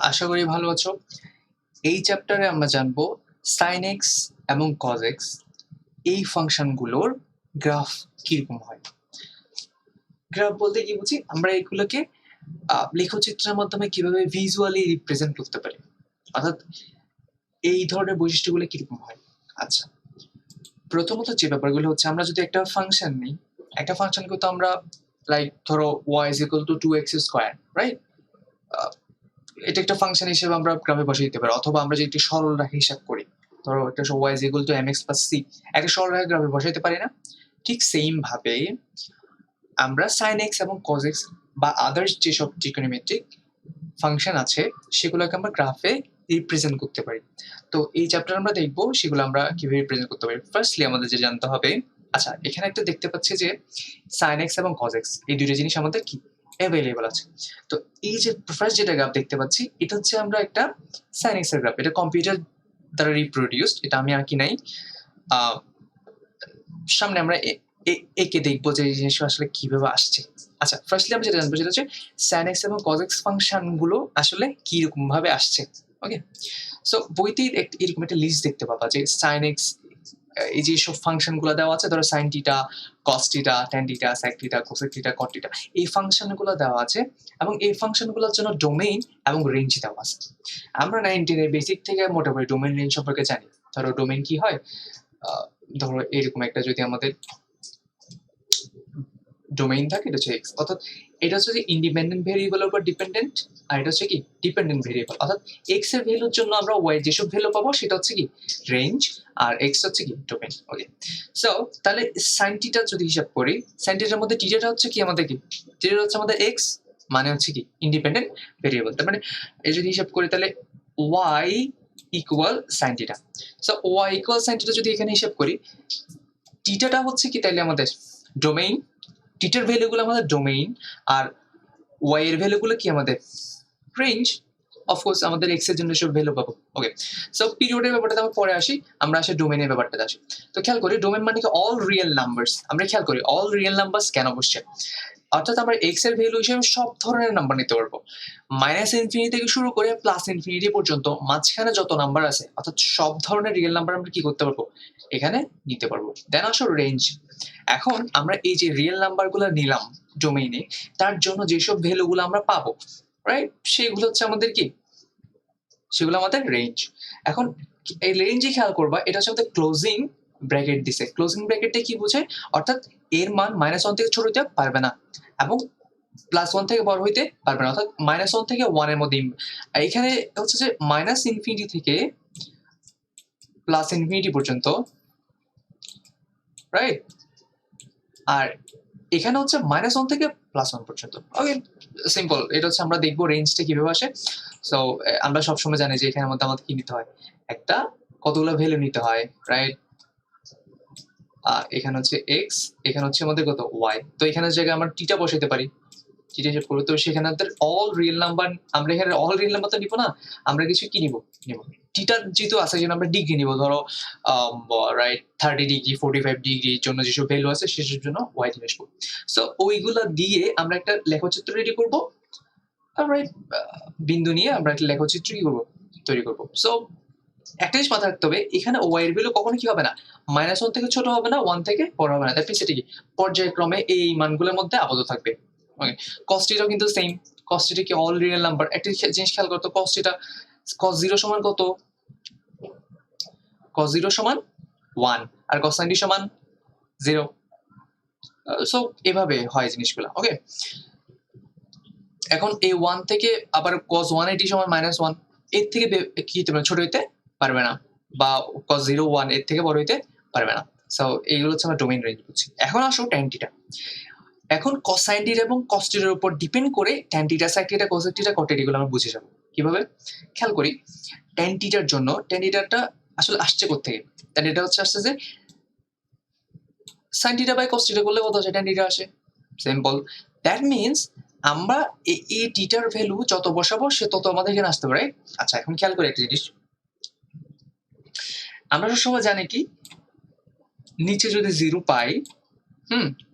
আশা করি ভালো আছো। এই চ্যাপ্টারে আমরা জানবো sin x এবং cos x এই ফাংশনগুলোর গ্রাফ কিরকম হয়। গ্রাফ বলতে কি বুঝি? আমরা এগুলোকে লেখচিত্রের মাধ্যমে কিভাবে ভিজুয়ালি রিপ্রেজেন্ট করতে পারি, অর্থাৎ এই ধরনের বৈশিষ্ট্যগুলো কিরকম হয়। আচ্ছা, প্রথমত যে ব্যাপারগুলো হচ্ছে, আমরা যদি একটা ফাংশন নিই, একটা ফাংশনকে তো আমরা লাইক ধরো y is equal to 2x square, right? এটা একটা ফাংশন হিসেবে আমরা গ্রাফে বসিয়ে দিতে পারি, অথবা আমরা যদি একটি সরল রেখা হিসাব করি, ধরো একটা y is equal to mx plus c, একটা সরল রেখা গ্রাফে বসাইতে পারি না? ঠিক সেম ভাবে আমরা sin x এবং cos x বা আদার্স যেসব ট্রিগোনোমেট্রিক ফাংশন আছে সেগুলোকে আমরা গ্রাফে রিপ্রেজেন্ট করতে পারি। তো এই চ্যাপ্টার আমরা দেখবো সেগুলো আমরা কিভাবে রিপ্রেজেন্ট করতে পারি। ফার্স্টলি আমাদের যে জানতে হবে, আচ্ছা এখানে একটা দেখতে পাচ্ছি যে sin x এবং cos x এই দুইটা জিনিস আমাদের কি অ্যাভেলেবল আছে। তো এই যে ফার্স্ট যেটা গ্রাফ দেখতে পাচ্ছি, এটা হচ্ছে আমরা একটা sin x এর গ্রাফ, এটা কম্পিউটার দ্বারা রিপ্রোডিউসড, এটা আমি আঁকি নাই। সামনে আমরা একে দেখবো যে এই জিনিসটা আসলে কিভাবে আসছে। আচ্ছা, ফার্স্টলি আমরা যেটা জানবো সেটা হচ্ছে sin x এবং cos x ফাংশন গুলো আসলে কি রকম ভাবে আসছে। ওকে, সো বইতে এরকম একটা লিস্ট দেখতে পাবা যে sin x এই যে সব ফাংশন গুলো দেওয়া আছে, ধরো sin theta, cos theta, tan theta, sec theta, cosec theta, cot theta, এই ফাংশন গুলো দেওয়া আছে এবং এই ফাংশন গুলোর জন্য ডোমেইন এবং রেঞ্জ দেওয়া আছে। আমরা 9 এর বেসিক থেকে মোটামুটি ডোমেইন রেঞ্জ সম্পর্কে জানি। ধরো ডোমেইন কি হয়, ধরো এরকম একটা যদি আমাদের ডোমেইন থাকে, এটা হচ্ছে এক্স, অর্থাৎ এটা হচ্ছে যে ইন্ডিপেন্ডেন্ট ভেরিয়েবলের উপর ডিপেন্ডেন্ট, আর এটা হচ্ছে কি ডিপেন্ডেন্ট ভেরিয়েবল, অর্থাৎ এক্স এর ভ্যালুর জন্য আমরা ওয়াই যেসব ভ্যালু পাবো সেটা হচ্ছে কি রেঞ্জ, আর এক্স হচ্ছে কি ডোমেইন। ওকে, সো তাহলে সাইন থিটা যদি হিসাব করি, সাইন থিটার মধ্যে থিটাটা হচ্ছে কি আমাদের কি, থিটাটা হচ্ছে আমাদের এক্স, মানে হচ্ছে কি ইন্ডিপেন্ডেন্ট ভেরিয়েবল। তার মানে এই যদি হিসাব করি তাহলে y equal sine theta. So y equal sine theta যদি এখানে হিসাব করি, থিটাটা হচ্ছে কি তাইলে আমাদের ডোমেইন, থিটার ভ্যালুগুলো আমাদের ডোমেইন, আর ওয়াই এর ভ্যালুগুলো কি আমাদের রেঞ্জ। অফকোর্স আমাদের এক্স এর জন্য সব ভ্যালু পাবো। ওকে, সো পিরিয়ডের ব্যাপারটা আমরা পরে আসি, আমরা আসি ডোমেইনের ব্যাপারটাতে আসি। তো খেয়াল করি ডোমেইন মানে কি অল রিয়েল নাম্বারস। আমরা খেয়াল করি অল রিয়েল নাম্বারস কেন বসছে, অর্থাৎ আমরা এক্স এর ভ্যালু হিসেবে সব ধরনের নাম্বার নিতে পারবো, মাইনাস ইনফিনিটি থেকে শুরু করে প্লাস ইনফিনিটি পর্যন্ত মাঝখানে যত নাম্বার আছে, অর্থাৎ সব ধরনের রিয়েল নাম্বার আমরা কি করতে পারবো এখানে নিতে পারবো। দেন আসো রেঞ্জ। এখন আমরা এই যে রিয়েল নাম্বারগুলো নিলাম ডোমেইনে, তার জন্য যেসব ভ্যালুগুলো আমরা পাবো, রাইট, সেগুলো হচ্ছে আমাদের কি, সেগুলো আমাদের রেঞ্জ। এখন এই রেঞ্জে খেয়াল করবা, এটা হচ্ছে আমাদের ক্লোজিং ব্র্যাকেট দিছে। ক্লোজিং ব্র্যাকেটটা কি বোঝায়, অর্থাৎ এর মান -1 থেকে ছোট হইতে পারবে না এবং +1 থেকে বড় হইতে পারবে না, অর্থাৎ -1 থেকে 1 এর মধ্যে। এখানে হচ্ছে যে মাইনাস ইনফিনিটি থেকে প্লাস ইনফিনিটি পর্যন্ত, রাইট, আর এখানে হচ্ছে -1 থেকে +1 পর্যন্ত। ওকে, সিম্পল। এটা হচ্ছে আমরা দেখবো রেঞ্জটা কিভাবে আসে। সো আমরা সবসময় জানি যে এখানের মধ্যে আমাদের কি নিতে হয়, একটা কতগুলো ভ্যালু নিতে হয়, রাইট। এখানে হচ্ছে এক্স, এখানে হচ্ছে আমাদের কত ওয়াই। তো এখানে জায়গায় আমরা টিটা বসাইতে পারি, টিটা হিসাব করবো। তো সেখানে আমাদের অল রিয়েল নাম্বার, আমরা এখানে অল রিয়েল নাম্বার তো নিবো না, আমরা কিছু কি নিব, টিটা যেহেতু আছে সেজন্য আমরা ডিগ্রি নিব। ধরো রাইট 30 ডিগ্রি 45 ডিগ্রির জন্য যেসব ভ্যালু আছে সেসব জন্য ওয়াই দিয়ে আসবো। সো ওইগুলা দিয়ে আমরা একটা লেখচিত্র রেডি করবো, রাইট, বিন্দু নিয়ে আমরা একটা লেখচিত্র কি করবো, তৈরি করবো। সো একটা জিনিস মাথায় রাখতে হবে, এখানে ওয়াই এর ভ্যালু কখনো কি হবে না, -1 থেকে ছোট হবে না, 1 থেকে বড় হবে না। দ্যাট মিন্স এটা কি পর্যায়ক্রমে এই মানগুলোর মধ্যে আবদ্ধ থাকবে। ওকে, cos θ কিন্তু সেম। cos θ কি অল রিয়েল নাম্বার। একটা জিনিস খেয়াল করতো, cos θ cos 0 সমান কত, cos 0 সমান 1 আর cos 90 সমান 0। সো এভাবে হয় জিনিসগুলো। ওকে, এখন এই 1 থেকে আবার cos 180 সমান -1, এর থেকে কি হতে পারে, ছোট হইতে পারবে না, বা cos 0 1 এর থেকে বড় হইতে পারবে না। সো এইগুলো হচ্ছে আমরা ডোমেইন রেঞ্জ বুঝছি। এখন আসো tan θ। এখন cosine θ এবং cos θ এর উপর ডিপেন্ড করে tan θ, sec θ, cosec θ, cot θ এগুলো আমরা বুঝে যাব। কিভাবে খেয়াল করি, tan θ এর জন্য tan θ টা আসলে আসছে কোথা থেকে, tan θ হচ্ছে আসছে যে sin θ বাই cos θ করলে কত আসে, tan θ আসে। সিম্পল। দ্যাট মিন্স আমরা এই থিটার ভ্যালু যত বসাবো সে তত আমাদের এখানে আসতে পারে। আচ্ছা, এখন খেয়াল করি একটা জিনিস, আমরা সবসময় জানি কি, নিচে যদি 0 পাই,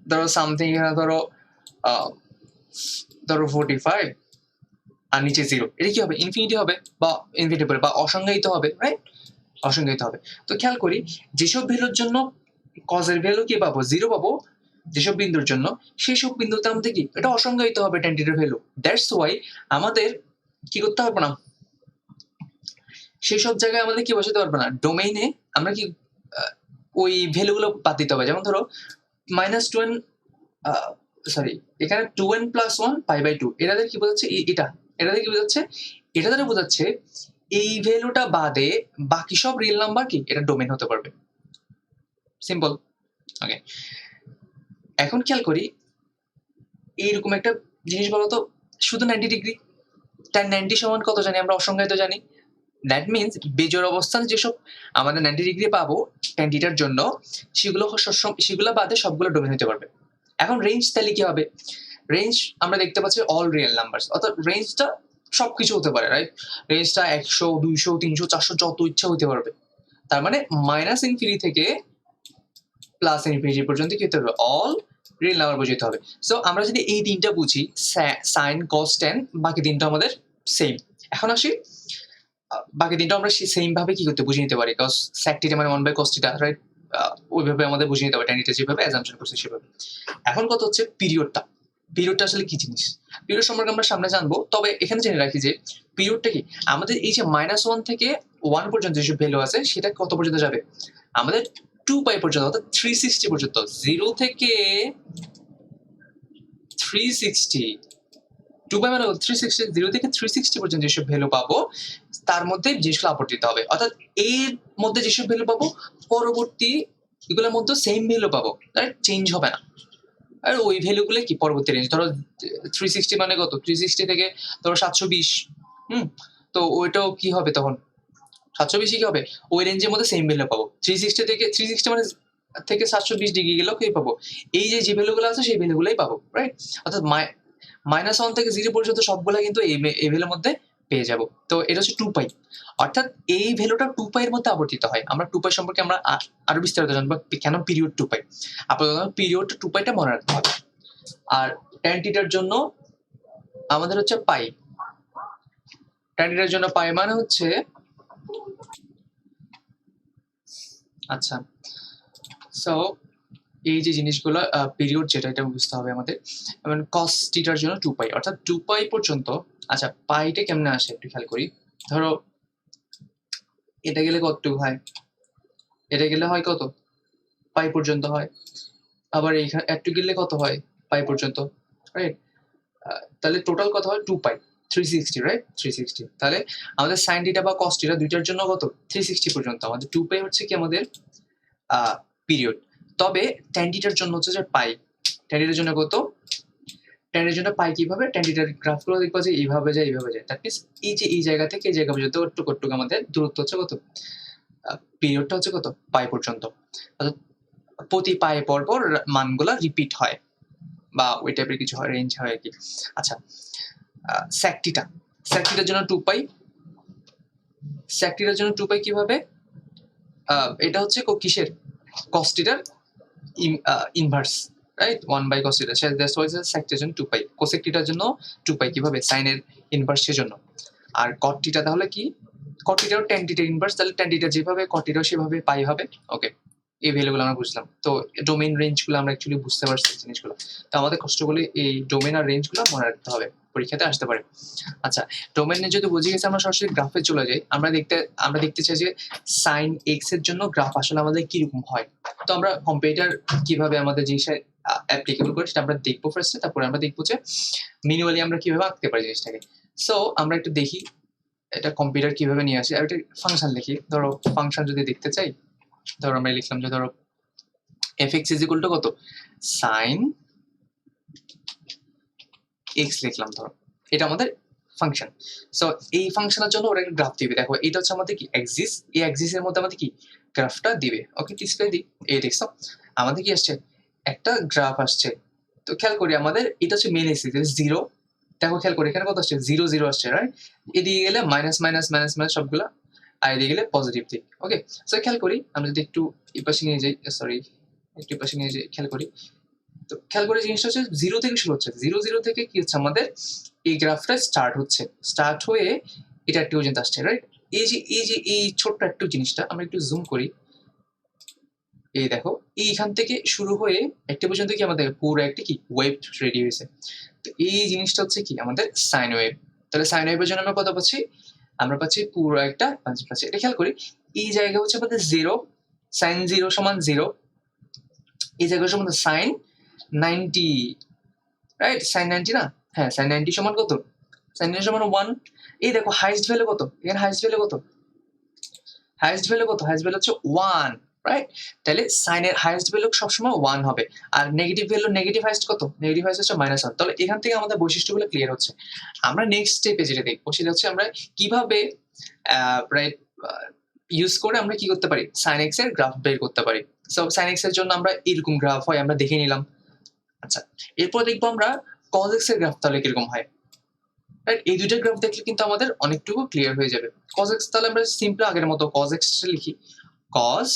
ধরো সামথিং, এখানে ধরো 45, আর নিচে 0, এটা কি হবে? ইনফিনিটি হবে বা ইনফিনিটেবল বা অসংজ্ঞায়িত হবে, রাইট? অসংজ্ঞায়িত হবে। তো খেয়াল করি যেসব ভ্যালুর জন্য কজের ভ্যালু কি পাবো? 0 পাবো, যেসব বিন্দুর জন্য সেসব বিন্দুতে আমাদের কি এটা অসংজ্ঞায়িত হবে tan থিটার ভ্যালু। দ্যাটস ওয়াই আমাদের কি করতে পারবো না, সেসব জায়গায় আমাদের কি বসাতে পারবো না, ডোমেইনে আমরা কি ওই ভ্যালুগুলো বাদ দিতে হবে। যেমন ধরো -2n, সরি, এখানে 2n + 1 π/2, এটাদের কি বোঝাচ্ছে? এটাদের কি বোঝাচ্ছে? এটা দ্বারা বোঝাচ্ছে এই ভ্যালুটা বাদে বাকি সব রিয়েল নাম্বার কি এটা ডোমেইন হতে পারবে। সিম্পল। ওকে, এখন খেয়াল করি এইরকম একটা জিনিস বলো তো, শুধু 90 ডিগ্রি, tan 90 সমান কত জানি আমরা? অসংজ্ঞায়িত জানি। দ্যাট মিনস বেজোড় অবস্থানে যেসব আমাদের 90 ডিগ্রি পাবো tan থিটার জন্য, সেগুলো বাদে সবগুলো ডোমেইন হতে পারবে। এখন রেঞ্জ তাহলে কি হবে? রেঞ্জ আমরা দেখতে পাচ্ছি অল রিয়েল নাম্বারস, অর্থাৎ রেঞ্জটা সবকিছু হতে পারে, রাইট? রেঞ্জটা 100, 200, 300, 400 যত ইচ্ছা হতে পারবে। তার মানে -∞ থেকে +∞ পর্যন্ত কি হতে হবে? অল রিয়েল নাম্বার বুঝতে হবে। সো আমরা যদি এই তিনটা বুঝি, sin, cos, tan, বাকি তিনটা আমাদের সেম। এখন আসি বাকি তিনটা আমরা সেম ভাবে কি করতে বুঝে নিতে পারি, cos sec θ মানে 1/cos θ, রাইট? ওইভাবে আমাদের বুঝে নিতে হবে tan θ যেভাবে অ্যাজাম্পশন করছি সেভাবে। এখন কত হচ্ছে পিরিয়ডটা। পিরিয়ডটা আসলে কি জিনিস? পিরিয়ড সম্পর্কে আমরা সামনে জানবো। তবে এখানে জেনে রাখি যে পিরিয়ডটা কি, আমাদের এই যে -1 থেকে 1 পর্যন্ত যেসব ভ্যালু আছে সেটা কত পর্যন্ত যাবে? আমাদের 2π পর্যন্ত, অর্থাৎ 360 পর্যন্ত। 0 থেকে 360, 2π মানে 360, 0 থেকে 360 পর্যন্ত যেসব ভ্যালু পাবো তার মধ্যে জিনিসগুলো আপত্তিতে হবে। অর্থাৎ এর মধ্যে যেসব ভ্যালু পাবো পরবর্তী এগুলোর মধ্যে সেম ভ্যালু পাবো, রাইট? চেঞ্জ হবে না। আর ওই ভ্যালুগুলো কি পরবর্তী রেঞ্জ, ধরো 360 মানে কত? 360 থেকে ধরো 720, তো ওইটাও কি হবে তখন? 720 কি হবে? ওই রেঞ্জের মধ্যে সেম ভ্যালু পাবো। 360 থেকে 360 মানে থেকে 720 ডিগ্রি গেলেও কি পাবো? এই যে ভ্যালুগুলো আছে সেই ভ্যালুগুলোই পাবো, রাইট? অর্থাৎ -1 থেকে 0 পর্যন্ত সবগুলা কিন্তু এই ভ্যালুর মধ্যে পেয়ে যাবো। তো এটা হচ্ছে 2π। অর্থাৎ এই ভ্যালুটা 2π এর মধ্যে আবর্তিত হয়। আমরা 2π সম্পর্কে আমরা আরো বিস্তারিত জানবো, কেন পিরিয়ড 2π। আপাতত পিরিয়ড 2πটা মনে রাখতে হবে। আর tan থিটার জন্য আমাদের হচ্ছে পাই। tan থিটার জন্য পাই মানে হচ্ছে, আচ্ছা, সো এই যে জিনিসগুলো পিরিয়ড যেটা এটা বুঝতে হবে আমাদের। যেমন cos থিটার জন্য 2π, অর্থাৎ 2π পর্যন্ত। আচ্ছা, পাইটা কেমনে আসে একটু খেয়াল করি। ধরো এটা গেলে কতটুকু হয়? এটা গেলে হয় কত? পাই পর্যন্ত হয়। আবার এইখানে একটু গেলে কত হয়? পাই পর্যন্ত, রাইট? তাহলে টোটাল কত হয়? 2π, 360, রাইট? 360। তাহলে আমাদের sin থিটা বা cos থিটা দুইটার জন্য কত? 360 পর্যন্ত। আমাদের 2π হচ্ছে কি আমাদের পিরিয়ড। তবে tan থিটার জন্য হচ্ছে যে পাই। tan থিটার জন্য কত? tan এর জন্য পাই কিভাবে? tan থিটার গ্রাফগুলো দেখবা যে এইভাবে যায়, এইভাবে যায়। দ্যাট মিনস এই যে এই জায়গা থেকে এই জায়গা পর্যন্ত কতটুকু আমাদের দূরত্ব হচ্ছে কত? পিরিয়ডটা হচ্ছে কত? পাই পর্যন্ত। অর্থাৎ প্রতি পাই পর মানগুলা রিপিট হয় বা ওই টাইপের কিছু হয়, রেঞ্জ হয় আর কি। আচ্ছা, sec থিটার জন্য 2π। sec থিটার জন্য 2π কিভাবে? এটা হচ্ছে কিসের? cos থিটার inverse, right? 1/cos theta. That's why sec থিটার জন্য 2π। cosec থিটার জন্য 2π কিভাবে? sin এর ইনভার্স সেজন্য। আর cot থিটা তাহলে কি? cot থিটাও tan থিটার ইনভার্স, তাহলে tan থিটা যেভাবে cot থিটাও সেভাবে পাই হবে। ওকে, এই ভ্যালুগুলো আমরা বুঝলাম। তো ডোমেইন রেঞ্জগুলো আমরা অ্যাকচুয়ালি বুঝতে পারছি জিনিসগুলো। তো আমাদের কষ্ট করে এই ডোমেইন আর রেঞ্জগুলো মনে রাখতে হবে, পরীক্ষাতে আসতে পারে। আচ্ছা, ডোমেইনে যদি বুঝে গেছি আমরা সরাসরি গ্রাফে চলে যাই। আমরা দেখতে চাই যে sin x এর জন্য গ্রাফ আসলে আমাদের কিরকম হয়। তো আমরা কম্পিউটার কিভাবে আমাদের জিনিসটা অ্যাপ্লিকেবল করে সেটা আমরা দেখবো ফার্স্টে, তারপরে আমরা দেখবো যে ম্যানুয়ালি আমরা কিভাবে আঁকতে পারি জিনিসটাকে। সো আমরা একটু দেখি এটা কম্পিউটার কিভাবে নিয়ে আসে। আর একটা ফাংশন লিখি। ধরো ফাংশন যদি দেখতে চাই, ধরো আমরা লিখলাম যে ধরো fx = কত? sin x লিখলাম ধরো। এটা আমাদের ফাংশন। সো এই ফাংশনের জন্য ওরা একটা গ্রাফ দিবে। দেখো এটা হচ্ছে আমাদের কি অ্যাক্সিস, এই অ্যাক্সিসের মধ্যে আমাদের কি গ্রাফটা দিবে। ওকে, ডিসপ্লে দিই। এই দেখছো আমাদের কি আসছে? একটা গ্রাফ আসছে। তো খেয়াল করি আমাদের এটা হচ্ছে মেন অ্যাক্সিস 0। দেখো খেয়াল করি এখানে কত আসছে? 0 0 আসছে, রাইট? এদিকে গেলে মাইনাস মাইনাস মাইনাস মাইনাস সবগুলা, আর এদিকে গেলে পজিটিভ দিক। ওকে, সো খেয়াল করি আমরা যদি একটু এই পাশে নিয়ে যাই, সরি একটু পাশে নিয়ে যাই, খেয়াল করি তো খেয়াল করে জিনিসটা হচ্ছে জিরো থেকে শুরু হচ্ছে, জিরো জিরো থেকে কি হচ্ছে আমাদের এই গ্রাফটা স্টার্ট হচ্ছে, স্টার্ট হয়ে এটা একটু পর্যন্ত আসছে, রাইট? এই যে এই ছোট্ট একটু জিনিসটা আমরা একটু জুম করি, এই দেখো এইখান থেকে শুরু হয়ে একটা পর্যন্ত কি আমাদের পুরো একটা কি ওয়েভ রেডি হয়েছে। তো এই জিনিসটা হচ্ছে কি আমাদের সাইন ওয়েভ। তাহলে সাইন ওয়েভের জন্য আমরা কত পাচ্ছি? আমরা পাচ্ছি পুরো একটা পাচ্ছি। এটা খেয়াল করি, এই জায়গা হচ্ছে আমাদের জিরো, সাইন জিরো সমান জিরো, এই জায়গা হচ্ছে আমাদের সাইন 90, রাইট? সাইন 90 না? হ্যাঁ, সাইন 90 সমান কত? সাইন 90 সমান 1। এই দেখো হাইয়েস্ট ভ্যালু কত? এখানে হাইয়েস্ট ভ্যালু কত? হাইয়েস্ট ভ্যালু কত? হাইয়েস্ট ভ্যালু হচ্ছে 1, রাইট? তাহলে সাইনের হাইয়েস্ট ভ্যালু সবসময় 1 হবে। আর নেগেটিভ ভ্যালু নেগেটিভ হাইয়েস্ট কত? নেগেটিভ হাইয়েস্ট হচ্ছে -1। তাহলে এখান থেকে আমাদের বৈশিষ্ট্যগুলো ক্লিয়ার হচ্ছে। আমরা নেক্সট স্টেপে যেটা দেখবো সেটা হচ্ছে আমরা কিভাবে রাইট ইউজ করে আমরা কি করতে পারি? sin x এর গ্রাফ বের করতে পারি। সো sin x এর জন্য আমরা এরকম গ্রাফ হয় আমরা দেখে নিলাম। আচ্ছা, এরপর দেখবো আমরা cos x এর গ্রাফ তাহলে কিরকম হয়, রাইট? এই দুইটা গ্রাফ দেখলে কিন্তু আমাদের অনেকটুকু ক্লিয়ার হয়ে যাবে। cos x তাহলে আমরা সিম্পল আগের মতো cos x লিখি, cos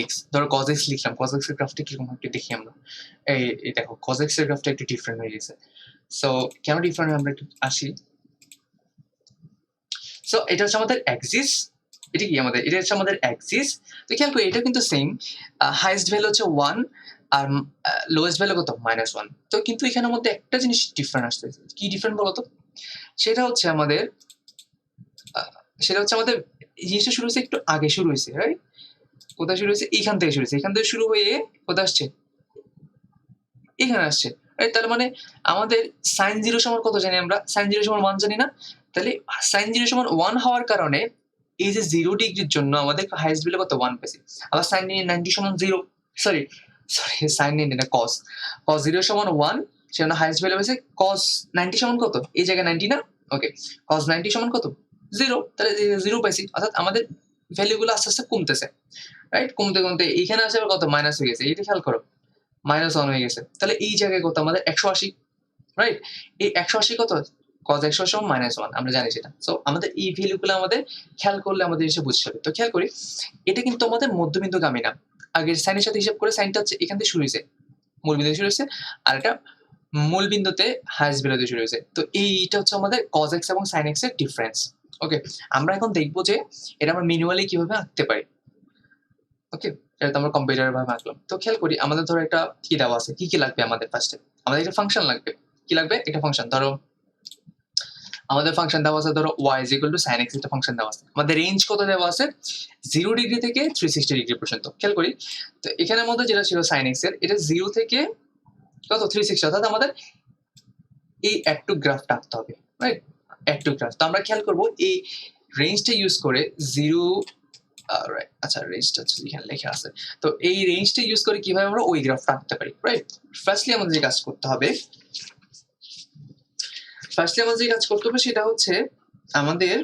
x, ধরো cos x লিখলাম, cos x এর গ্রাফটা কিরকম হয় একটু দেখি আমরা। এই দেখো cos x এর গ্রাফটা একটু ডিফারেন্ট হয়ে গেছে। সো কেন ডিফারেন্ট হয় আমরা একটু আসি। সো এটা হচ্ছে আমাদের অ্যাক্সিস, এটা কি আমাদের, এটা হচ্ছে আমাদের অ্যাক্সিস। তো খেয়াল করি এটা কিন্তু সেম, হাইয়েস্ট ভ্যালু হচ্ছে 1 আর লোয়েস্ট ভ্যালু কত? -1। তো কিন্তু এখানের মধ্যে একটা জিনিস ডিফারেন্ট আসতেছে। কি ডিফারেন্ট বলো তো? সেটা হচ্ছে আমাদের এই জিনিসটা শুরু হয়েছে একটু আগে শুরু হয়েছে, রাইট? কোথায় শুরু হয়েছে? এইখান থেকে শুরু হয়েছে। এখান থেকে শুরু হয়ে কোথায় আসছে? এখানে আসছে, রাইট? তার মানে আমাদের sin 0 সমান কত জানি আমরা? sin 0 সমান 1 জানি না? তাহলে sin 0 সমান 1 হওয়ার কারণে এই যে 0 ডিগ্রির জন্য আমাদের হাইয়েস্ট ভ্যালু কত? 1 পেয়েছি। আবার sin 90 সমান 0, সরি sin 90 না cos 0 সমান 1, সেজন্য হাইয়েস্ট ভ্যালু পেয়েছে। cos 90 সমান কত? এই জায়গায় 90 না? ওকে, cos 90 সমান কত? 0, তাহলে 0 পাইছি। অর্থাৎ আমাদের ভ্যালু গুলো আস্তে আস্তে কমতেছে, রাইট? কমতে কমতে এইখানে আসে আবার কত? মাইনাস হয়ে গেছে। এটা খেয়াল করো, -1 হয়ে গেছে। তাহলে এই জায়গায় কত আমাদের? 180, রাইট? এই 180 কত? cos 180 সমান -1, আমরা জানি সেটা। সো আমাদের এই ভ্যালু গুলো আমাদের খেয়াল করলে আমাদের এসে বুঝতে হবে। তো খেয়াল করি, এটা কিন্তু আমাদের মধ্যবিন্দুগামী না। আগের সাইনের সাথে হিসাব করে সাইনটা হচ্ছে এখান থেকে শুরু হয়েছে, মূল বিন্দু শুরু হয়েছে, আর এটা মূল বিন্দুতে হাইয়েস্ট ভ্যালুতে শুরু হয়েছে। তো এইটা হচ্ছে আমাদের cos x এবং sin x এর ডিফারেন্স। ওকে, আমরা এখন দেখবো যে এটা আমরা ম্যানুয়ালি কিভাবে আঁকতে পারি। ওকে, এটা তো আমরা কম্পিউটারের ভাবে আঁকলাম। তো খেয়াল করি আমাদের ধরো একটা কি দেওয়া আছে, কি লাগবে আমাদের ফার্স্টে? আমাদের একটা ফাংশন লাগবে। কি লাগবে? একটা ফাংশন। ধরো আমাদের ফাংশন দেওয়া আছে, ধরো y sin x একটা ফাংশন দেওয়া আছে। আমাদের রেঞ্জ কত দেওয়া আছে? 0 ডিগ্রি থেকে 360 ডিগ্রি পর্যন্ত। খেয়াল করি, তো এখানের মধ্যে যেটা ছিল sin x এর, এটা 0 থেকে কত? 360, অর্থাৎ আমাদের এই একটু গ্রাফটা আঁকতে হবে, রাইট? একটু গ্রাফ। তো আমরা খেয়াল করব এই রেঞ্জটা ইউজ করে 0, আচ্ছা রেঞ্জটা এখানে লেখা আছে। তো এই রেঞ্জটা ইউজ করে কিভাবে আমরা ওই গ্রাফটা আঁকতে পারি, রাইট? ফার্স্টলি আমাদের যে কাজ করতে হবে সেটা হচ্ছে আমাদের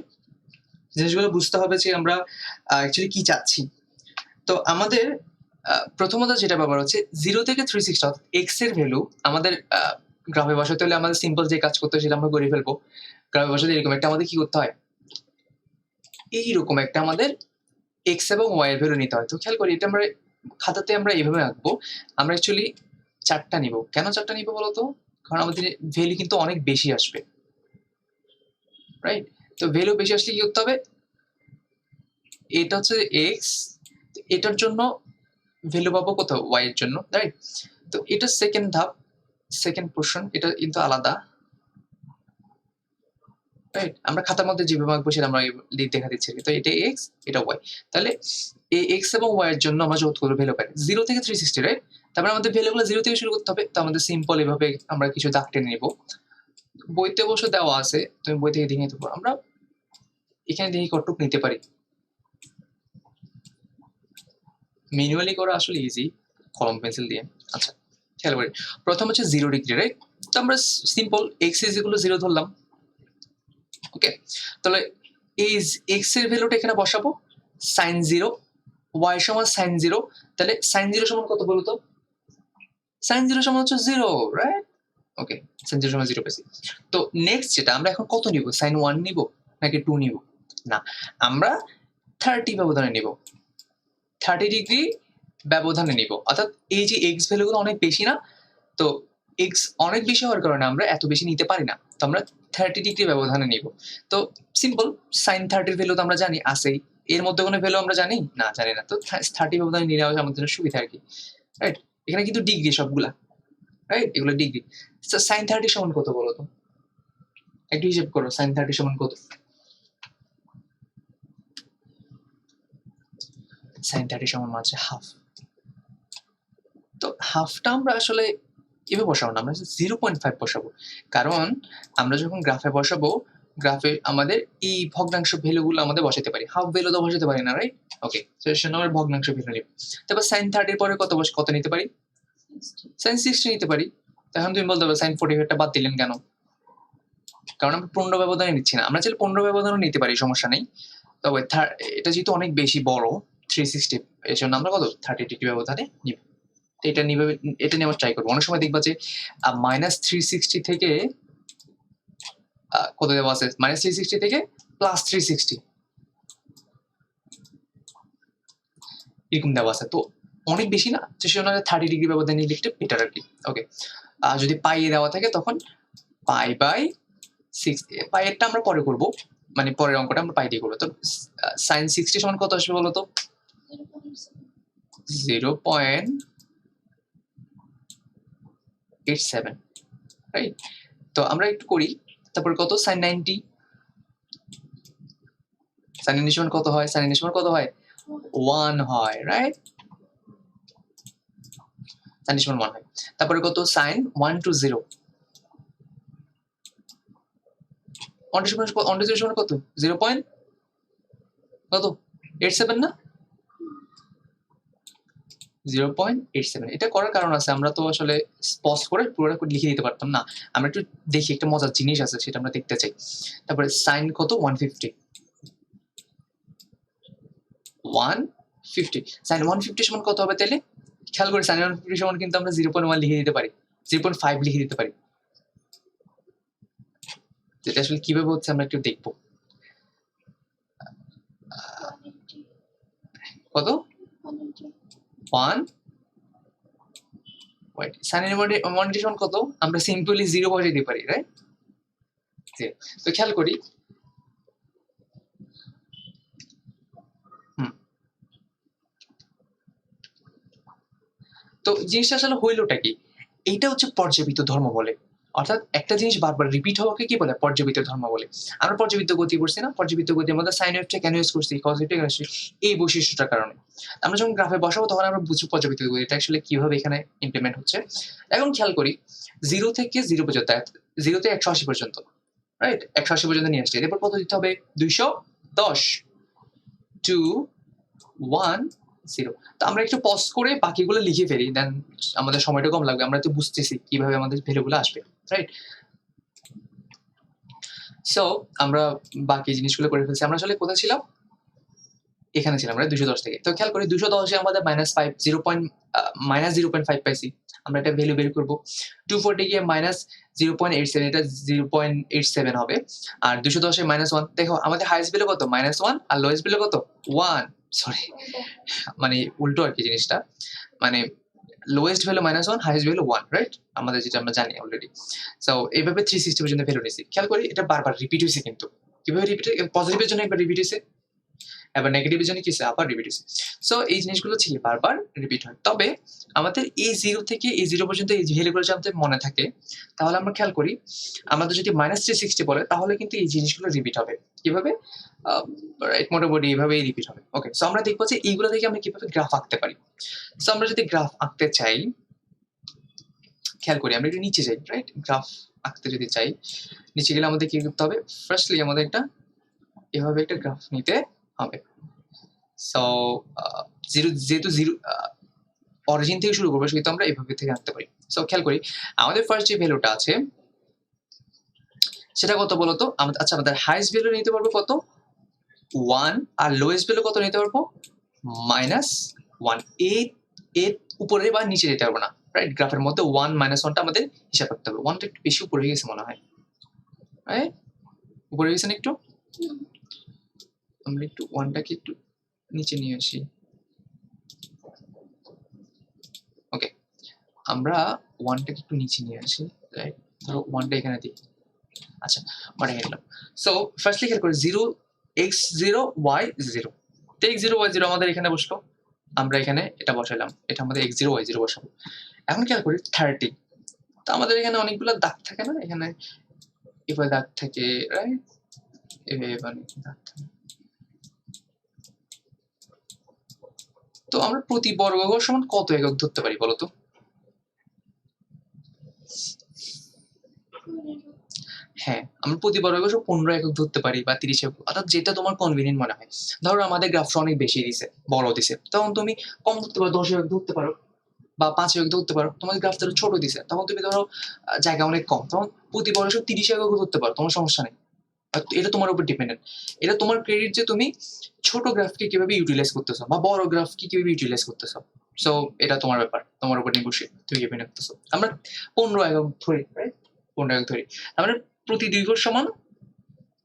জিনিসগুলো বুঝতে হবে যে আমরা অ্যাকচুয়ালি কি চাচ্ছি। তো আমাদের প্রথমত যেটা ব্যাপার হচ্ছে 0 থেকে 360, অর্থাৎ x এর ভ্যালু আমাদের গ্রাফে বসাতে হলে আমাদের সিম্পল যে কাজ করতে হয় সেটা আমরা করে ফেলবো। গ্রাফে বসাতে এরকম একটা আমাদের কি করতে হয়? এইরকম একটা আমাদের x এবং y এর ভ্যালু নিতে হয়। তো খেয়াল করি, এটা আমরা খাতাতে আমরা এইভাবে আঁকবো। আমরা অ্যাকচুয়ালি 4টা নিব। কেন 4টা নিব বলতো? কারণ আমাদের ভ্যালু কিন্তু অনেক বেশি আসবে, রাইট? তো ভ্যালু বেশি আসলে কি করতে হবে? এটা হচ্ছে x, এটার জন্য ভ্যালু পাবো কত? y এর জন্য, রাইট? তো এটা সেকেন্ড ধাপ, সেকেন্ড পোরশন, এটা কিন্তু আলাদা, রাইট? আমরা খাতার মধ্যে যেভাবে আঁকবো সেটা আমরা দেখা দিচ্ছি। তো এটা x, এটা y। তাহলে এই x এবং y এর জন্য আমরা যৌথ ভ্যালু পাই 0 থেকে 360, রাইট? তারপরে আমাদের ভ্যালুগুলো 0 থেকে শুরু করতে হবে। তো আমাদের সিম্পল এভাবে আমরা কিছু দাগ টেনে নিব। বইতে অবশ্য দেওয়া আছে, তুমি বই থেকে দেখে নিতে পারো। আমরা এখানে দেখি কতটুক নিতে পারি। ম্যানুয়ালি করা আসলে ইজি, কলম পেন্সিল দিয়ে। আচ্ছা, খেয়াল করি, প্রথম হচ্ছে 0 ডিগ্রি, রাইট? তো আমরা সিম্পল x = 0 ধরলাম। ওকে, তাহলে এই x এর ভ্যালুটা এখানে বসাবো, sin 0, y সমান sin 0। তাহলে sin 0 সমান কত বলো তো? sin 0 সমান হচ্ছে 0, রাইট? ওকে, sin 0 সমান 0 পেয়েছি। তো নেক্সট যেটা আমরা এখন কত নিব? sin 1 নিব নাকি 2 নিব? না, আমরা 30 ব্যবধানে নিব। 30 ডিগ্রি ব্যবধানে নিব, অর্থাৎ এই যে এক্স ভ্যালুগুলো অনেক বেশি না, তো এক্স অনেক বেশি হওয়ার কারণে আমরা এত বেশি নিতে পারি না, তো আমরা 30 ডিগ্রি ব্যবধানে নিব। তো সিম্পল, সাইন 30 ভ্যালু তো আমরা জানি আসেই, এর মধ্যে কোনো ভ্যালু আমরা জানি না, জানি না, তো 30 ব্যবধানে নিলে আমাদের জন্য সুবিধা আর কি, রাইট? এখানে কিন্তু ডিগ্রি সবগুলা, রাইট? এগুলো ডিগ্রি। সাইন 30 সমান কত বলো তো, একটু হিসেব করো, সাইন 30 সমান কত? সাইন 30 সমান হচ্ছে হাফ। তো হাফটা আমরা আসলে এভাবে বসাবো না, আমরা 0.5 বসাবো, কারণ আমরা যখন গ্রাফে বসাবো, গ্রাফে আমাদের এই ভগ্নাংশ ভ্যালুগুলো আমাদের বসাতে পারি, হাফ ভ্যালু তো বসাতে পারি না, রাইট? ওকে, সেজন্য আমরা ভগ্নাংশ ভ্যালু নিব। তারপর সাইন 30 এর পরে কত নিতে পারি? সাইন 60 নিতে পারি। এখন তুমি বলতে পারো সাইন 45 টা বাদ দিলেন কেন? কারণ আমরা 15 ব্যবধানে নিচ্ছি না, আমরা চাইলে 15 ব্যবধানও নিতে পারি, সমস্যা নেই। তবে এটা যেহেতু অনেক বেশি বড় 360, এর জন্য আমরা কত 30 ডিগ্রি ব্যবধানে নিব। এটা নিবে, এটা নেওয়ার ট্রাই করবো। অনেক সময় দেখবা যে -360 থেকে কত দেওয়া আছে, -360 থেকে +360 এরকম দেওয়া আছে, তো অনেক বেশি না, তো সেজন্য 30 ডিগ্রি ব্যবধানে নিলে একটু বেটার আর কি। ওকে, যদি পাই এ দেওয়া থাকে তখন π/6, পাই এরটা আমরা পরে করব, মানে পরের অঙ্কটা আমরা পাই দিয়ে করবো। তো সাইন 60 সমান কত আসবে বলো তো? 0.87, রাইট? তো আমরা একটু করি, তারপর কত সাইন 90, সাইন 90 সমান কত হয়? সাইন 90 সমান কত হয়? 1 হয়, রাইট? সাইন 90 সমান 1 হয়। তারপরে কত সাইন 120, 120 সমান কত? 0.87 না? 0.87। এটা করার কারণ আছে, আমরা তো আসলে পজ করে পুরোটা লিখে দিতে পারতাম না, আমরা একটু দেখি, একটা মজার জিনিস আছে সেটা আমরা দেখতে চাই। তারপরে সাইন কত? 150, সাইন 150 সমান কত হবে তাহলে? খেয়াল করে, সাইন 150 সমান কিন্তু আমরা 0.1 লিখে দিতে পারি, 0.5 লিখে দিতে পারি। যেটা আসলে কিভাবে হচ্ছে আমরা একটু দেখবো। কত? 1, সাইন 180 সমান কত? আমরা সিম্পলি 0 বসাই দিতে পারি, রাইট? তো খেয়াল করি, তো জিনিসটা আসলে হইলোটা কি? এইটা হচ্ছে পর্যাবৃত্ত ধর্ম বলে, অর্থাৎ একটা জিনিস বারবার রিপিট হওয়াকে কি বলে? পর্যাবৃত্ত ধর্ম বলে। আমরা পর্যাবৃত্ত গতি করছি না, পর্যাবৃত্ত গতির মধ্যে সাইন ওয়েভটা কেন ইউজ করছি, কজ ওয়েভটা কেন ইউজ করছি? এই বৈশিষ্ট্যটার কারণে। আমরা যখন গ্রাফে বসাবো তখন আমরা বুঝবো পর্যাবৃত্ত গতি এটা আসলে কিভাবে এখানে ইমপ্লিমেন্ট হচ্ছে। এখন খেয়াল করি, 0 থেকে 0 পর্যন্ত, 0 থেকে 180 পর্যন্ত, রাইট? 180 পর্যন্ত নিয়ে আসছি, এরপর কত দিতে হবে? 210, 2, 1, 0। তো আমরা একটু পজ করে বাকিগুলো লিখে ফেলি, দেন আমাদের সময়টা কম লাগবে, আমরা তো বুঝতেছি কিভাবে আমাদের ভ্যালুগুলো আসবে, রাইট? সো আমরা বাকি জিনিসগুলো করে ফেলছি। আমরা আসলে কোথায় ছিলাম? এখানে ছিলাম, রাইট? 210 থেকে। তো খেয়াল করি 210 এ আমাদের -5, 0.5 পাইছি। আমরা এটা ভ্যালু বের করব। 240 গিয়ে -0.87, এটা 0.87 হবে। আর 210 এ -1, দেখো আমাদের হাইয়েস্ট ভ্যালু কত? -1, আর লোয়েস্ট ভ্যালু কত? 1, সরি, মানে উল্টো আর কি জিনিসটা, মানে lowest value -1, highest value 1, right? আমাদের যেটা আমরা জানি অলরেডি। সো এইভাবে 360 পর্যন্ত ভ্যালু নিছি। খেয়াল করি এটা বারবার রিপিট হইছে কিন্তু। কিভাবে রিপিট? পজিটিভের জন্য একবার রিপিট হইছে, আবার নেগেটিভের জন্য কি হইছে? আবার রিপিট হইছে। সো এই জিনিসগুলো ছিল বারবার রিপিট হয়। তবে আমাদের এই 0 থেকে এই 0 পর্যন্ত এই ভ্যালুগুলো যদি আমাদের মনে থাকে, তাহলে আমরা খেয়াল করি, আমাদের যদি -360 বলে তাহলে কিন্তু এই জিনিসগুলো রিপিট হবে। কিভাবে? রাইট, মোটামুটি এভাবেই রিপিট হবে। ওকে, সো আমরা দেখব যে এইগুলো থেকে আমরা কিভাবে গ্রাফ আঁকতে পারি। সো আমরা যদি গ্রাফ আঁকতে চাই, খেয়াল করি আমরা একটু নিচে যাই, রাইট? গ্রাফ আঁকতে যদি চাই, নিচে গেলে আমাদের কি করতে হবে? ফার্স্টলি আমাদের একটা এভাবে একটা গ্রাফ নিতে হবে। সো যেহেতু 0 অরিজিন থেকে শুরু করবো, সেহেতু আমরা এভাবে থেকে আনতে পারি। সো খেয়াল করি, আমাদের ফার্স্ট যে ভ্যালুটা আছে সেটা কত বলতো? আচ্ছা, আমাদের হাইয়েস্ট ভ্যালু নিতে পারবো কত? 1, আর লোয়েস্ট ভ্যালু কত নিতে পারবো? -1। এর উপরে বা নিচে যেতে পারবো না, রাইট? গ্রাফের মধ্যে 1, -1টা আমাদের হিসাব রাখতে হবে। 1টা একটু বেশি উপরে হয়ে গেছে মনে হয়, রাইট? উপরে গেছে না একটু? আমরা একটু 1টাকে একটু নিচে নিয়ে আসি। আমরা ওয়ানটাকে একটু নিচে নিয়ে আসি, রাইট? ধরো ওয়ানটা এখানে দিই, আচ্ছা মানে গেলাম। সো ফার্স্টলি খেয়াল করি 0 x 0 y 0, তো x 0 y 0 আমাদের এখানে বসলো, আমরা এখানে এটা বসালাম, এটা আমাদের x 0 y 0 বসাবো। এখন খেয়াল করি 30, তো আমাদের এখানে অনেকগুলো দাগ থাকে না, এখানে এভাবে দাগ থাকে, রাইট? এভাবে দাগ থাকে। তো আমরা প্রতি বর্গগড় সমান কত একক ধরতে পারি বলতো? হ্যাঁ, আমরা প্রতি বর্গগড় 15 একক ধরতে পারি বা 30 একক, অর্থাৎ যেটা তোমার কনভিনিয়েন্ট মনে হয়। ধরো আমাদের গ্রাফটা অনেক বেশি দিছে, বড় দিছে, তখন তুমি কম ধরতে পারো, 10 একক ধরতে পারো বা 5 একক ধরতে পারো। তোমাদের গ্রাফটা ছোট দিছে, তখন তুমি ধরো জায়গা অনেক কম, তখন প্রতি বর্গগড় 30 একক ধরতে পারো, তোমার সমস্যা নেই। এটা তোমার উপর ডিপেন্ডেন্ট, এটা তোমার ক্রেডিট যে তুমি ছোট গ্রাফকে কিভাবে ইউটিলাইজ করতেছো বা বড় গ্রাফকে কিভাবে ইউটিলাইজ করতেছো। সো এটা তোমার ব্যাপার, তোমার উপর নির্ভরশীল, তুমি কিভাবে করতেছো। আমরা 15 একক ধরি, রাইট? 15 একক ধরি, আমরা প্রতি দৈর্ঘ্য সমান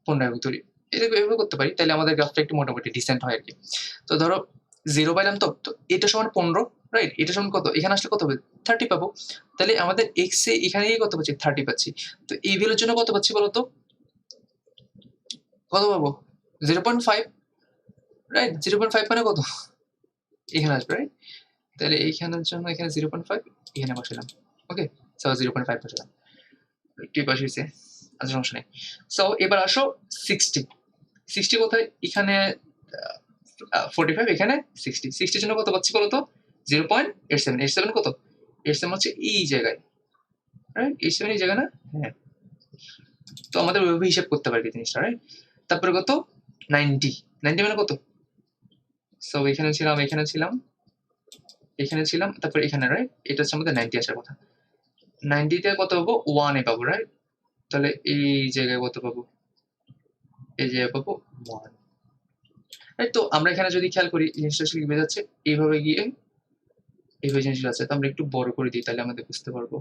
15 একক ধরি, এটা এভাবে করতে পারি, তাহলে আমাদের গ্রাফটা একটু মোটামুটি ডিসেন্ট হয় আর কি। তো ধরো 0 পাইলাম, তো এটা সমান 15, রাইট? এটা সমান কত, এখানে আসলে কত হবে, 30 পাবো। তাহলে আমাদের এক্স এ এখানে কত পাচ্ছি, 30 পাচ্ছি। তো এই ভ্যালুর জন্য কত পাচ্ছি বলতো, কত পাবো, 0.5, রাইট? 0.5 মানে কত, এখানে আসবে, রাইট? তাহলে এইখানের জন্য এখানে 0.5 এখানে বসালাম, ওকে? সো 0.5 বসালাম, একটু বসিয়েছে, আচ্ছা সমস্যা নেই। সো এবার আসো 60 কোথায়, এখানে 45, এখানে 60 জন্য কত পাচ্ছি বলতো, 0.87, 87 কত, 87 হচ্ছে এই জায়গায়, রাইট? 87 এই জায়গা না, হ্যাঁ। তো আমাদের ওইভাবে হিসাব করতে পারবে জিনিসটা, রাইট? তারপরে কত, 90 মানে কত, সো এখানে ছিলাম, এখানে ছিলাম, এখানে ছিলাম, তারপর এখানে, রাইট? এটা হচ্ছে আমাদের 90 আসার কথা। 90 তে কত পাবো, 1 এ পাবো, রাইট? তাহলে এই জায়গায় কত পাবো, এই জায়গায় পাবো 1, রাইট? তো আমরা এখানে যদি খেয়াল করি জিনিসটা আসলে কি যাচ্ছে, এইভাবে গিয়ে এইভাবে জিনিসগুলো আছে। তো আমরা একটু বড় করে দিই, তাহলে আমাদের বুঝতে পারবো।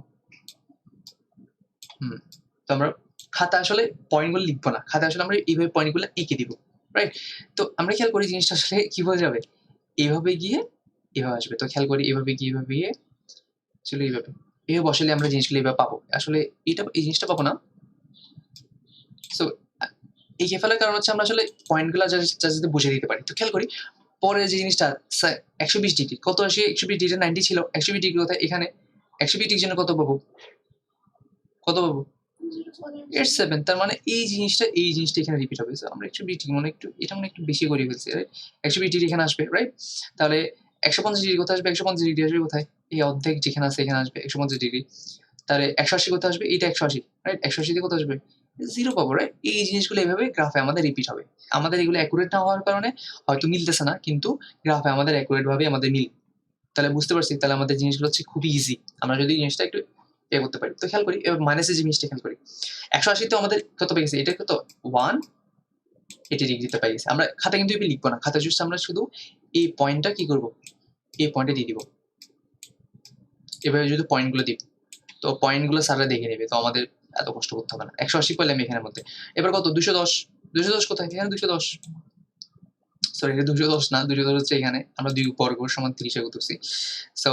তো আমরা খাতা আসলে পয়েন্টগুলো লিখবো না, খাতা আসলে আমরা এইভাবে পয়েন্টগুলো এঁকে দিব, রাইট? তো আমরা খেয়াল করি জিনিসটা আসলে কি হয়ে যাবে, এইভাবে গিয়ে এভাবে আসবে। তো খেয়াল করি এভাবে গিয়ে এভাবে গিয়ে চলে এইভাবে, এভাবে বসালে আমরা জিনিসগুলো এভাবে পাবো। আসলে এটা এই জিনিসটা পাবো না। সো এঁকে ফেলার কারণ হচ্ছে আমরা আসলে পয়েন্টগুলো যাতে বুঝে দিতে পারি। তো খেয়াল করি পরে যে জিনিসটা 120 ডিগ্রি কত আসে, 120 ডিগ্রি 90 ছিল, 120 ডিগ্রি কোথায়, এখানে 120 ডিগ্রির জন্য কত পাবো, কত পাবো, 87। তার মানে এই জিনিসটা এখানে রিপিট হবে। সো আমরা 120 ডিগ্রি মানে একটু এটা মানে একটু বেশি করে ফেলছি, রাইট? 120 ডিগ্রি এখানে আসবে, রাইট? তাহলে 150 ডিগ্রি কোথায় আসবে, 150 ডিগ্রি আসবে কোথায়, এই অর্ধেক যেখানে আছে এখানে আসবে 150 ডিগ্রি। তাহলে 180 কোথায় আসবে, এইটা 180, রাইট? 180 দিয়ে কোথায় আসবে, 0 পাবো, রাইট? এই জিনিসগুলো এভাবে গ্রাফে আমাদের রিপিট হবে। আমাদের এগুলো অ্যাকুরেট না হওয়ার কারণে হয়তো মিলতেছে না, কিন্তু গ্রাফে আমাদের অ্যাকুরেট ভাবে আমাদের মিল। তাহলে বুঝতে পারছি, তাহলে আমাদের জিনিসগুলো হচ্ছে খুবই ইজি, আমরা যদি জিনিসটা একটু করতে পারি। তো খেয়াল করি এবার মাইনাসের জিনিসটা খেয়াল করি, 180 তো আমাদের কত পেয়ে গেছে, এটা কত 180 ডিগ্রিতে পেয়ে গেছে। আমরা খাতা কিন্তু এভাবে লিখবো না, খাতা জাস্ট আমরা শুধু এই পয়েন্টটা কি করব, এই পয়েন্টে দিয়ে দিব। এভাবে যদি পয়েন্টগুলো দিই, তো পয়েন্টগুলো স্যাররা দেখে নেবে, তো আমাদের এত কষ্ট করতে হবে না। 180 পেলাম এখানের মধ্যে, এবার কত 210 কোথায়, এখানে 210, সরি এটা 210 না, 210 হচ্ছে এখানে, আমরা 2 বর্গ সমান 30 এ করতেছি। সো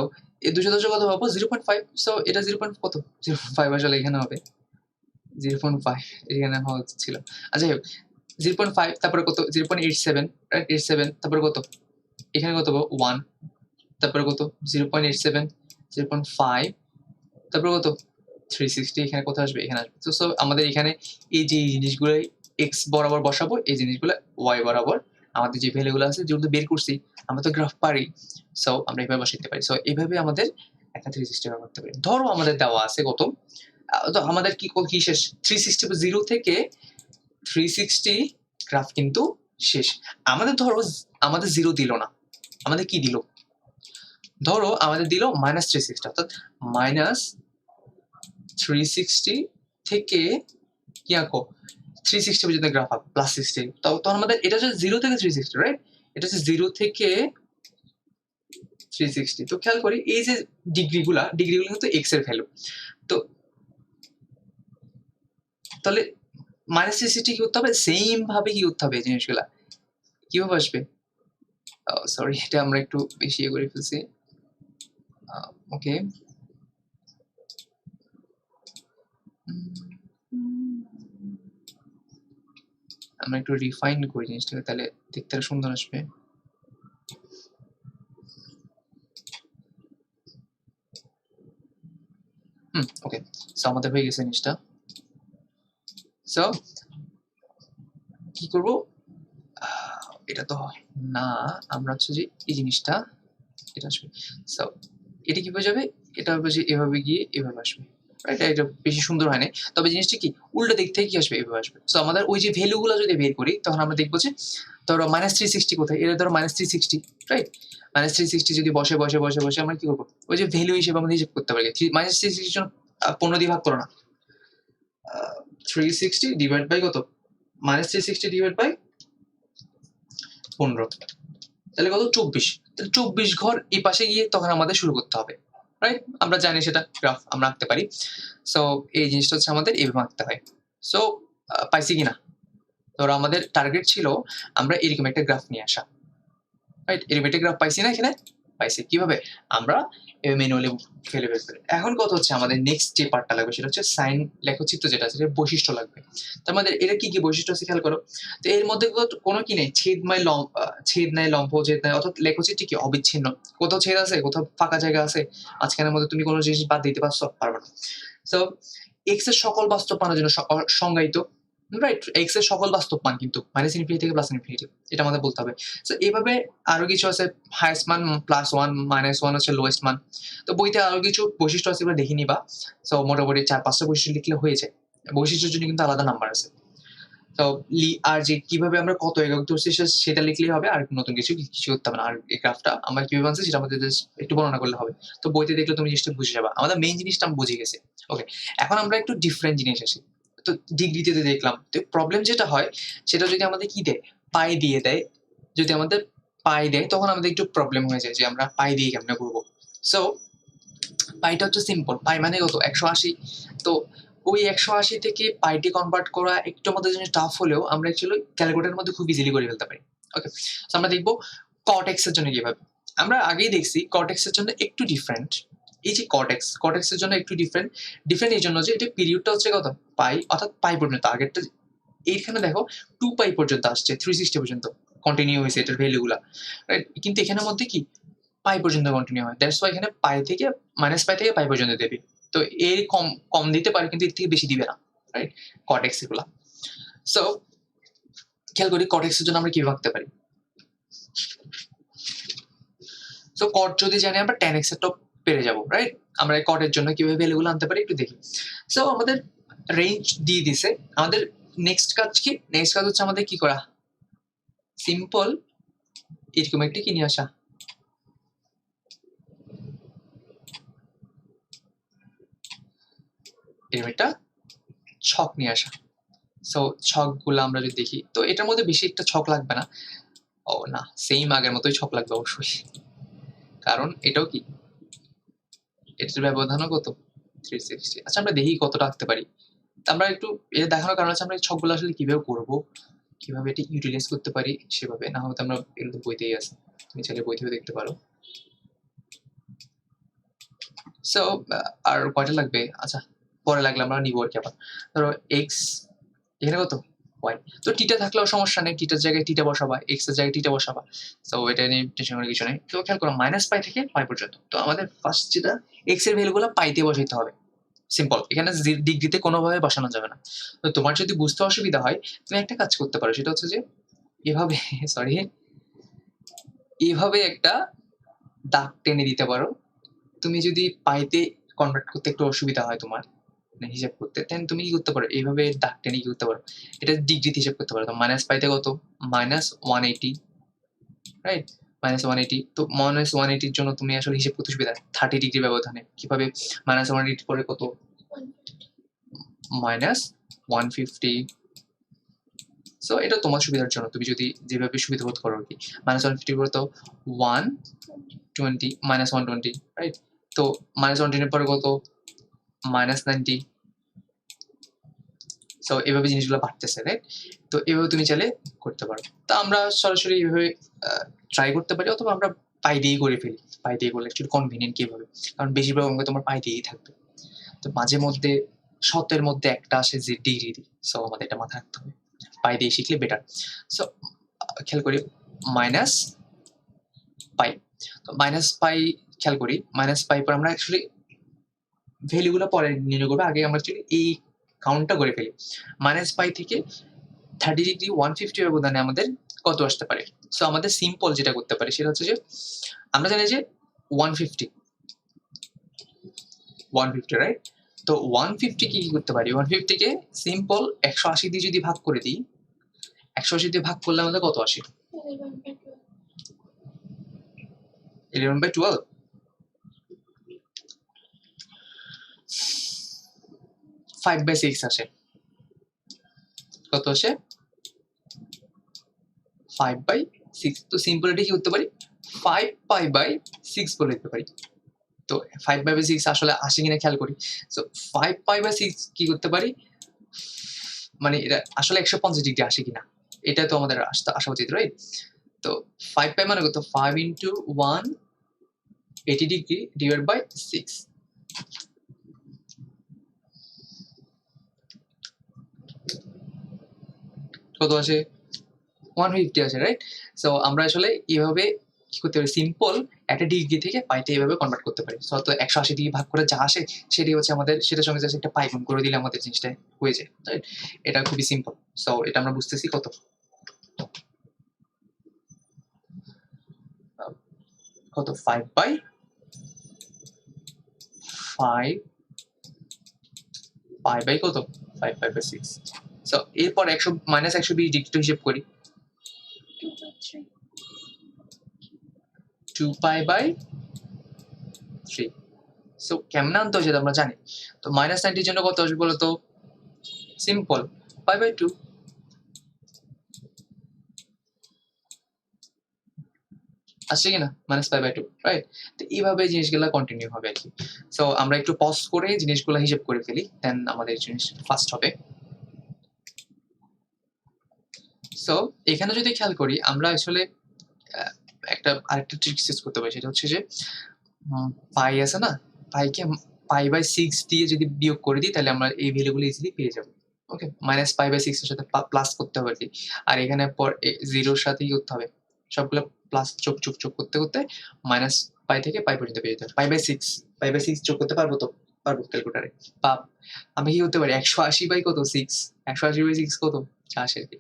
এই 210 কত পাবো, 0.5। সো এটা 0. কত, 0.5 আসলে এখানে হবে 0.5, এখানে হওয়া উচিত ছিল। আচ্ছা যাই হোক 0.5, তারপরে কত 0.87, রাইট? 87, তারপরে কত, এখানে কত পাবো 1, তারপরে কত 0.87, 0.5, তারপরে কত 360, এখানে কোথায় আসবে, এখানে আসবে। তো সো আমাদের এখানে এই যে জিনিসগুলো x বরাবর বসাবো, এই জিনিসগুলো y বরাবর আমাদের যে ভ্যালুগুলো আছে যেগুলো বের করছি, আমরা তো গ্রাফ পারি, সো আমরা এভাবে বসাইতে পারি। সো এইভাবে আমাদের একটা 360 ব্যবহার করতে পারি। ধরো আমাদের দেওয়া আছে কত, তো আমাদের কি শেষ, 360 0 থেকে 360 গ্রাফ কিন্তু শেষ। আমাদের ধরো আমাদের 0 দিল না, আমাদের কি দিল, ধরো আমাদের দিল -360, অর্থাৎ -360 থেকে কি আঁকো, 360 পর্যন্ত গ্রাফ আঁকো, +60। তখন আমাদের এটা হচ্ছে 0 থেকে 360, রাইট? এটা হচ্ছে 0 থেকে 360। তো খেয়াল করি এই যে ডিগ্রিগুলো কিন্তু এক্স এর ভ্যালু। তো তাহলে -360 কি করতে হবে, সেম ভাবে কি করতে হবে জিনিসগুলা, কিভাবে আসবে, সরি এটা আমরা একটু বেশি করে ফেলছি, ওকে। আমরা একটু রিফাইন করি জিনিসটাকে, তাহলে দেখতে আরো সুন্দর আসবে। ওকে, সো আমাদের হয়ে গেছে জিনিসটা। সো কি করব, এটা তো না, আমরা হচ্ছে যে এই জিনিসটা এটা আসবে। সো এটা কিভাবে যাবে, এটা হবে যে এভাবে গিয়ে এভাবে আসবে, রাইট? এটা বেশি সুন্দর হয় না, তবে জিনিসটা কি উল্টো দিক থেকে কি আসবে, এভাবে আসবে। সো আমাদের ওই যে ভ্যালুগুলো যদি বের করি তখন আমরা দেখবো যে ধরো -360 কোথায়, এটা ধরো -360, রাইট? -360 যদি বসে বসে বসে বসে আমরা কি করবো, ওই যে ভ্যালু হিসেবে আমরা হিসেব করতে পারি। -360 জন্য 15 দিয়ে ভাগ করো না, 360 ডিভাইড বাই কত, -360 ডিভাইড বাই 15, তাহলে কত, 24। তাহলে 24 ঘর এই পাশে গিয়ে তখন আমাদের শুরু করতে হবে, রাইট? আমরা জানি সেটা গ্রাফ আমরা আঁকতে পারি। সো এই জিনিসটা হচ্ছে আমাদের এভাবে আঁকতে হয়। সো পাইছি কিনা, ধরো আমাদের টার্গেট ছিল আমরা এরকম একটা গ্রাফ নিয়ে আসা, রাইট? এরকম একটা গ্রাফ পাইছি না এখানে, পাইছি কিভাবে, আমরা ম্যানুয়ালি ফেলে বের করে। এখন কথা হচ্ছে আমাদের নেক্সট যে পার্টটা লাগবে সেটা হচ্ছে সাইন লেখচিত্র, যেটা আছে সেটা বৈশিষ্ট্য লাগবে। তার মধ্যে এটা কি কি বৈশিষ্ট্য আছে খেয়াল করো। তো এর মধ্যে কোনো কি নেই, ছেদ নাই, লম্ব ছেদ নাই, অর্থাৎ লেখচিত্র কি অবিচ্ছিন্ন, কোথাও ছেদ আছে, কোথাও ফাঁকা জায়গা আছে, মাঝখানের মধ্যে তুমি কোনো জিনিস বাদ দিতে পারছো, পারবে না। সো এক্স এর সকল বাস্তব মানের জন্য সংজ্ঞায়িত, রাইট? এক্স এর সকল বাস্তব মান কিন্তু মাইনাস ইনফিনিটি থেকে প্লাস ইনফিনিটি, এটা আমাদের বলতে হবে। সো এইভাবে আরো কিছু আছে, হাইয়েস্ট মান +1, -1 হচ্ছে লোয়েস্ট মান। তো বইতে আরো কিছু বৈশিষ্ট্য আছে, এগুলো দেখে নিবা। সো মোটামুটি 4-5টা বৈশিষ্ট্য লিখলে হয়ে যায়। বৈশিষ্ট্যের জন্য কিন্তু আলাদা নাম্বার আছে। তো আর যে কিভাবে আমরা কত একক ধরছি সেটা লিখলেই হবে, আর নতুন কিছু করতে হবে না। আর এই গ্রাফটা আমরা কিভাবে বানাচ্ছি সেটা আমাদের জাস্ট একটু বর্ণনা করলে হবে। তো বইতে দেখলে তুমি জিনিসটা বুঝে যাবা। আমাদের মেইন জিনিসটা আমি বুঝে গেছি। ওকে, এখন আমরা একটু ডিফারেন্ট জিনিস আসি। তো ডিগ্রিতে তো দেখলাম। তো প্রবলেম যেটা হয় সেটা যদি আমাদের কি দেয়, পাই দিয়ে দেয়। যদি আমাদের পাই দেয় তখন আমাদের একটু প্রবলেম হয়ে যায় যে আমরা পাই দিয়ে কেমনে করবো। সো পাইটা হচ্ছে সিম্পল, পাই মানে কত, 180। তো ওই 180 থেকে পাইটি কনভার্ট করা একটু আমাদের জন্য টাফ হলেও আমরা অ্যাকচুয়ালি ক্যালকুলেটরের মধ্যে খুব ইজিলি করে ফেলতে পারি। ওকে, সো আমরা দেখবো কট এক্স এর জন্য কিভাবে। আমরা আগেই দেখছি কট এক্স এর জন্য একটু ডিফারেন্ট। এই যে কট এক্স এর জন্য একটু ডিফারেন্ট, ডিফারেন্ট এই জন্য যে এটা পিরিয়ডটা হচ্ছে কত, পাই, অর্থাৎ পাই পর্যন্ত। আগেরটা এইখানে দেখো 2 পাই পর্যন্ত আসছে, 360 পর্যন্ত কন্টিনিউ হয়েছে এটার ভ্যালুগুলা, রাইট? কিন্তু এখানের মধ্যে কি পাই পর্যন্ত কন্টিনিউ হয়। দ্যাটস ওয়াই এখানে পাই থেকে -পাই থেকে পাই পর্যন্ত দেবে। তো এর কম কম দিতে পারে কিন্তু এর থেকে বেশি দিবে না, রাইট? কট এক্স এগুলা। সো খেয়াল করি কট এক্স এর জন্য আমরা কি ভাবতে পারি। সো কট যদি জানি আমরা tan x এর টপ পেরে যাব, রাইট? আমরা এই কটের জন্য কিভাবে ভ্যালুগুলো আনতে পারি একটু দেখি। সো আমাদের রেঞ্জ দিয়ে দিছে। আমাদের নেক্সট কাজ কি, নেক্সট কাজ হচ্ছে আমাদের কি করা, সিম্পল এরকম একটা কি নিয়ে আসা, এরকম একটা ছক নিয়ে আসা। সো ছকগুলো আমরা যদি দেখি তো এটার মধ্যে বেশি একটা ছক লাগবে না। ও না, সেম আগের মতোই ছক লাগবে অবশ্যই, কারণ এটাও কি, এটার ব্যবধানও কত, 360। আচ্ছা আমরা দেখি কতটা আঁকতে পারি। আমরা একটু এটা দেখানোর কারণ হচ্ছে আমরা এই ছকগুলো আসলে কিভাবে করবো, কিভাবে এটা ইউটিলাইজ করতে পারি সেভাবে, না হয়তো আমরা এগুলো তো বইতেই আছে, তুমি চাইলে বই থেকেও দেখতে পারো। সো আর কয়টা লাগবে, আচ্ছা পরে লাগলে আমরা নিবো আর কি। আবার ধরো এক্স, এখানে কত, ওয়াই। তো টিটা থাকলেও সমস্যা নেই, টিটার জায়গায় টিটা বসাবা, এক্স এর জায়গায় টিটা বসাবা। সো এটা নিয়ে টেনশন করার কিছু নেই। তো খেয়াল করো -পাই থেকে পাই পর্যন্ত। তো আমাদের ফার্স্ট যেটা এক্স এর ভ্যালুগুলো পাইতে বসাইতে হবে। সিম্পল, এখানে ডিগ্রিতে কোনোভাবে বসানো যাবে না। তো তোমার যদি বুঝতে অসুবিধা হয় তুমি একটা কাজ করতে পারো, সেটা হচ্ছে যে এভাবে সরি এভাবে একটা দাগ টেনে দিতে পারো। তুমি যদি পাইতে কনভার্ট করতে একটু অসুবিধা হয় তোমার, মানে হিসাব করতে, দেন তুমি কি করতে পারো, এইভাবে দাগ টেনে কি করতে পারো, এটা ডিগ্রিতে হিসাব করতে পারো। তো -পাইতে কত, -180, রাইট? -180। তো -180 এর জন্য তুমি আসলে হিসাব করতে সুবিধা 30 ডিগ্রি ব্যবধানে কিভাবে, -180 পরে কত, -150। সো এটা তোমার সুবিধার জন্য, তুমি যদি যেভাবে সুবিধা বোধ করো আর কি। -150 পরে তো 120, -120, রাইট? তো -120 এর পরে কত, -90। সো এভাবে জিনিসগুলো বাড়তেছে, রাইট? তো এভাবে তুমি চাইলে করতে পারো। তো আমরা সরাসরি এভাবে ট্রাই করতে পারি, অথবা আমরা পাই দিয়েই করে ফেলি। পাই দিয়ে করলে একটু কনভিনিয়েন্ট কিভাবে, কারণ বেশিরভাগ অঙ্ক তোমার পাই দিয়েই থাকবে। তো মাঝে মধ্যে শতের মধ্যে একটা আসে যে ডিগ্রি দিয়ে। সো আমাদের এটা মাথায় রাখতে হবে, পাই দিয়ে শিখলে বেটার। সো খেয়াল করি মাইনাস পাই, তো মাইনাস পাই খেয়াল করি মাইনাস পাই পর আমরা অ্যাকচুয়ালি ভ্যালুগুলো পরে নির্ণয় করবো, আগে আমরা অ্যাকচুয়ালি এই কাউন্টটা করে ফেলি। মাইনাস পাই থেকে 30 ডিগ্রি 150 ব্যবধানে আমাদের কত আসতে পারে? সো আমাদের সিম্পল যেটা করতে পারি সেটা হচ্ছে যে আমরা জানি যে 150 রাইট? তো 150 কি করতে পারি? 150 কে সিম্পল 180 দিয়ে যদি ভাগ করে দিই, 180 দিয়ে ভাগ করলে আমাদের কত আসে? 11/12। 5/6 আসে। কত আসে? 5/6। তো সিম্পল এটা কি করতে পারি? 5π/6 বলে দিতে পারি। তো 5π/6 আসলে আসে কিনা খেয়াল করি। সো 5π/6 কি করতে পারি? মানে এটা আসলে 150 ডিগ্রি আসে কিনা এটা তো আমাদের আসা উচিত, রাইট? তো 5π মানে কত? 5 into 1 80 ডিগ্রি ডিভাইড বাই 6। কত আসে? 150 আসে, রাইট? সো আমরা আসলে এভাবে কি করতে পারি? সিম্পল একটা ডিগ্রি থেকে পাইতে এভাবে কনভার্ট করতে পারি। সো তো 180 দিয়ে ভাগ করে যা আসে সেটাই হচ্ছে আমাদের, সেটার সঙ্গে জাস্ট একটা পাই গুণ করে দিলে আমাদের জিনিসটা হয়ে যায়, রাইট? এটা খুবই সিম্পল। সো এটা আমরা বুঝতেছি কত? কত? 5/5 পাই বাই কত? 5π/6। সো এরপর 100 মাইনাস 120 ডিগ্রি হিসেব করি। 2π/3। সো কেমনে আনতে হয় সেটা আমরা জানি। তো মাইনাস 90 এর জন্য কত আসবে বলো তো? সিম্পল π/2। আসছে কিনা? -π/2, রাইট? তো এইভাবে জিনিসগুলো কন্টিনিউ হবে আর কি। সো আমরা একটু পজ করে জিনিসগুলো হিসেব করে ফেলি, দেন আমাদের জিনিস ফাস্ট হবে। সো এখানে যদি খেয়াল করি আমরা আসলে একটা আরেকটা ট্রিক্স ইউজ করতে পারি, সেটা হচ্ছে যে পাই আছে না, পাইকে π/6 দিয়ে যদি বিয়োগ করে দিই তাহলে আমরা এই ভ্যালুগুলো ইজিলি পেয়ে যাবো। ওকে, -π/6 এর সাথে প্লাস করতে হবে আর কি। আর এখানে পর জিরোর সাথেই করতে হবে, সবগুলো প্লাস যোগ যোগ যোগ করতে করতে মাইনাস পাই থেকে পাই পর্যন্ত পেয়ে যেতে হবে। π/6 যোগ করতে পারবো তো? পারবো ক্যালকুলেটারে। পাপ আমি কি করতে পারি? 180 কত? 6। 180/6 কত? আসে আর কি।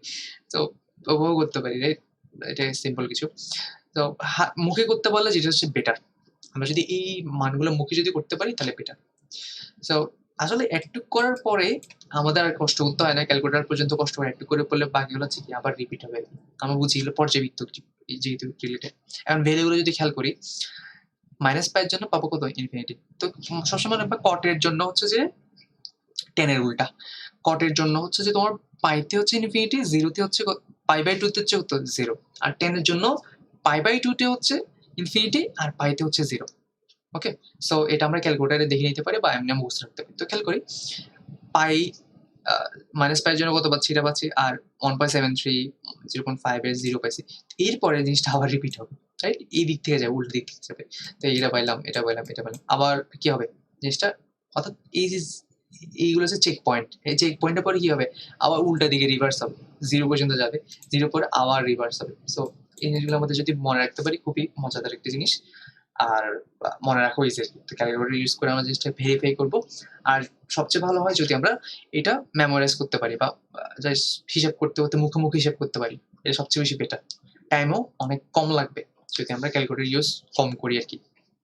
তো ওভাবেও করতে পারি, রাইট? এটা সিম্পল কিছু। তো মুখে করতে পারলে যেটা হচ্ছে বেটার। আমরা যদি এই মানগুলো মুখে যদি করতে পারি তাহলে বেটার। সো আসলে এডটুক করার পরে আমাদের আর কষ্ট করতে হয় না, ক্যালকুলেটর পর্যন্ত কষ্ট করে এডটুক করে পড়লে বাকিগুলো হচ্ছে কি আবার রিপিট হবে। আমরা বুঝি এগুলো পর্যায়বৃত্ত যেহেতু রিলেটেড। এখন ভ্যালুগুলো যদি খেয়াল করি, মাইনাস পাইয়ের জন্য পাবো কত? ইনফিনিটি। তো সবসময় রাখবা কটের জন্য হচ্ছে যে 10 এর উল্টা। কটের জন্য হচ্ছে যে তোমার পাইতে হচ্ছে ইনফিনিটি, জিরোতে হচ্ছে π/2 তে হচ্ছে কত? 0। আর 10 এর জন্য π/2 তে হচ্ছে ইনফিনিটি আর পাইতে হচ্ছে 0। ওকে, সো এটা আমরা ক্যালকুলেটারে দেখে নিতে পারি বা এমনি মুখস্থ রাখতে পারি। তো খেয়াল করি পাই মাইনাস পাই এর জন্য কত পাচ্ছি? এটা পাচ্ছি। আর 1.73 0.5 এর 0 পাইছি। এরপরে জিনিসটা আবার রিপিট হবে, রাইট? এই দিক থেকে যাবে, উল্টো দিক থেকে যাবে। তো এটা পাইলাম, এটা পাইলাম, এটা পাইলাম। আবার কি হবে জিনিসটা? অর্থাৎ এই যে এইগুলো হচ্ছে চেক পয়েন্ট। এই চেক পয়েন্টের পরে কি হবে? আবার উল্টা দিকে রিভার্স হবে। 0 পর্যন্ত যাবে। 0 পরে আবার রিভার্স হবে। সো এই জিনিসগুলো আমাদের যদি মনে রাখতে পারি খুবই মজাদার একটা জিনিস। আর মনে রাখা ইজি আরকি। তো ক্যালকুলেটর ইউজ করে আমরা জিনিসটা ভেরিফাই করব। আর সবচেয়ে ভালো হয় যদি আমরা এটা মেমোরাইজ করতে পারি বা জাস্ট হিসাব করতে, করতে মুখে হিসাব করতে পারি। এটা সবচেয়ে বেশি বেটার। টাইমও অনেক কম লাগবে যদি আমরা ক্যালকুলেটর ইউজ কম করি আরকি।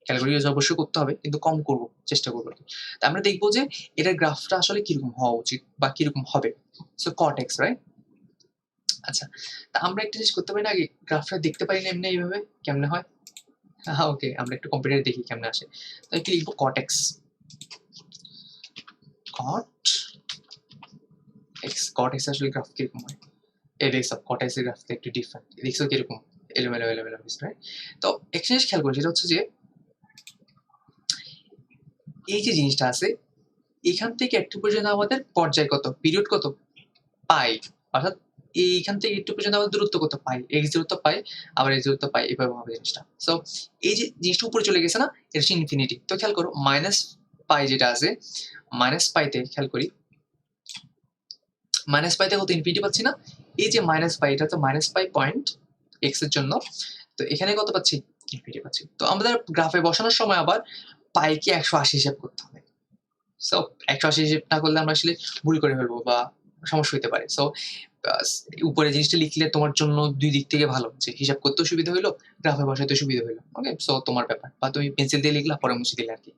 ক্যালকুলেটর ইউজ অবশ্যই করতে হবে কিন্তু কম করব, চেষ্টা করব আরকি। তো আমরা দেখব যে এটার গ্রাফটা আসলে কিরকম হওয়া উচিত বা কিরকম হবে। So cot x, right? আচ্ছা, তা আমরা একটা জিনিস করতে পারি না আগে? গ্রাফটা দেখতে পারি না এমনি এইভাবে? কেমনে হয়? ওকে, আমরা একটু কম্পিউটারে দেখি কেমনে আসে। তো একটু লিখবো cot x। cot x আসলে গ্রাফ কিরকম হয়? এই দেখছো cot x এর গ্রাফটা একটু ডিফারেন্ট। দেখছো কিরকম এলোমেলো হয়েছে, রাইট? তো একটা জিনিস খেয়াল করি সেটা হচ্ছে যে এই যে জিনিসটা আছে এখান থেকে একটু পর্যন্ত আমাদের পর্যায় কত? পিরিয়ড কত? পাই। অর্থাৎ এইখান থেকে একটু পর্যন্ত আমাদের দূরত্ব কত? পাই। x দূরত্ব পাই, আবার x দূরত্ব পাই, এভাবে হবে জিনিসটা। সো এই যে জিনিসটা উপরে চলে গেছে না? এটা হচ্ছে ইনফিনিটি। তো খেয়াল করো পাই যেটা আছে মাইনাস পাইতে খেয়াল করি, মাইনাস পাইতে কত ইনফিনিটি পাচ্ছি না, এই যে মাইনাস পাই এটা তো মাইনাস পাই পয়েন্ট এক্স এর জন্য, তো এখানে কত পাচ্ছি ইনফিনিটি পাচ্ছি। তো আমাদের গ্রাফে বসানোর সময় আবার পাইকে 180 হিসাব করতে হবে। সো 180 হিসাব না করলে আমরা আসলে ভুল করে ফেলবো বা সমস্যা হতে পারে। সো উপরে জিনিসটা লিখলে তোমার জন্য দুই দিক থেকে ভালো, যে হিসাব করতেও সুবিধা হইলো, গ্রাফে বসাইতে সুবিধা হইলো। ওকে, সো তোমার ব্যাপার, বা তুমি পেন্সিল দিয়ে লিখলা পরে মুছে দিলে আর কি।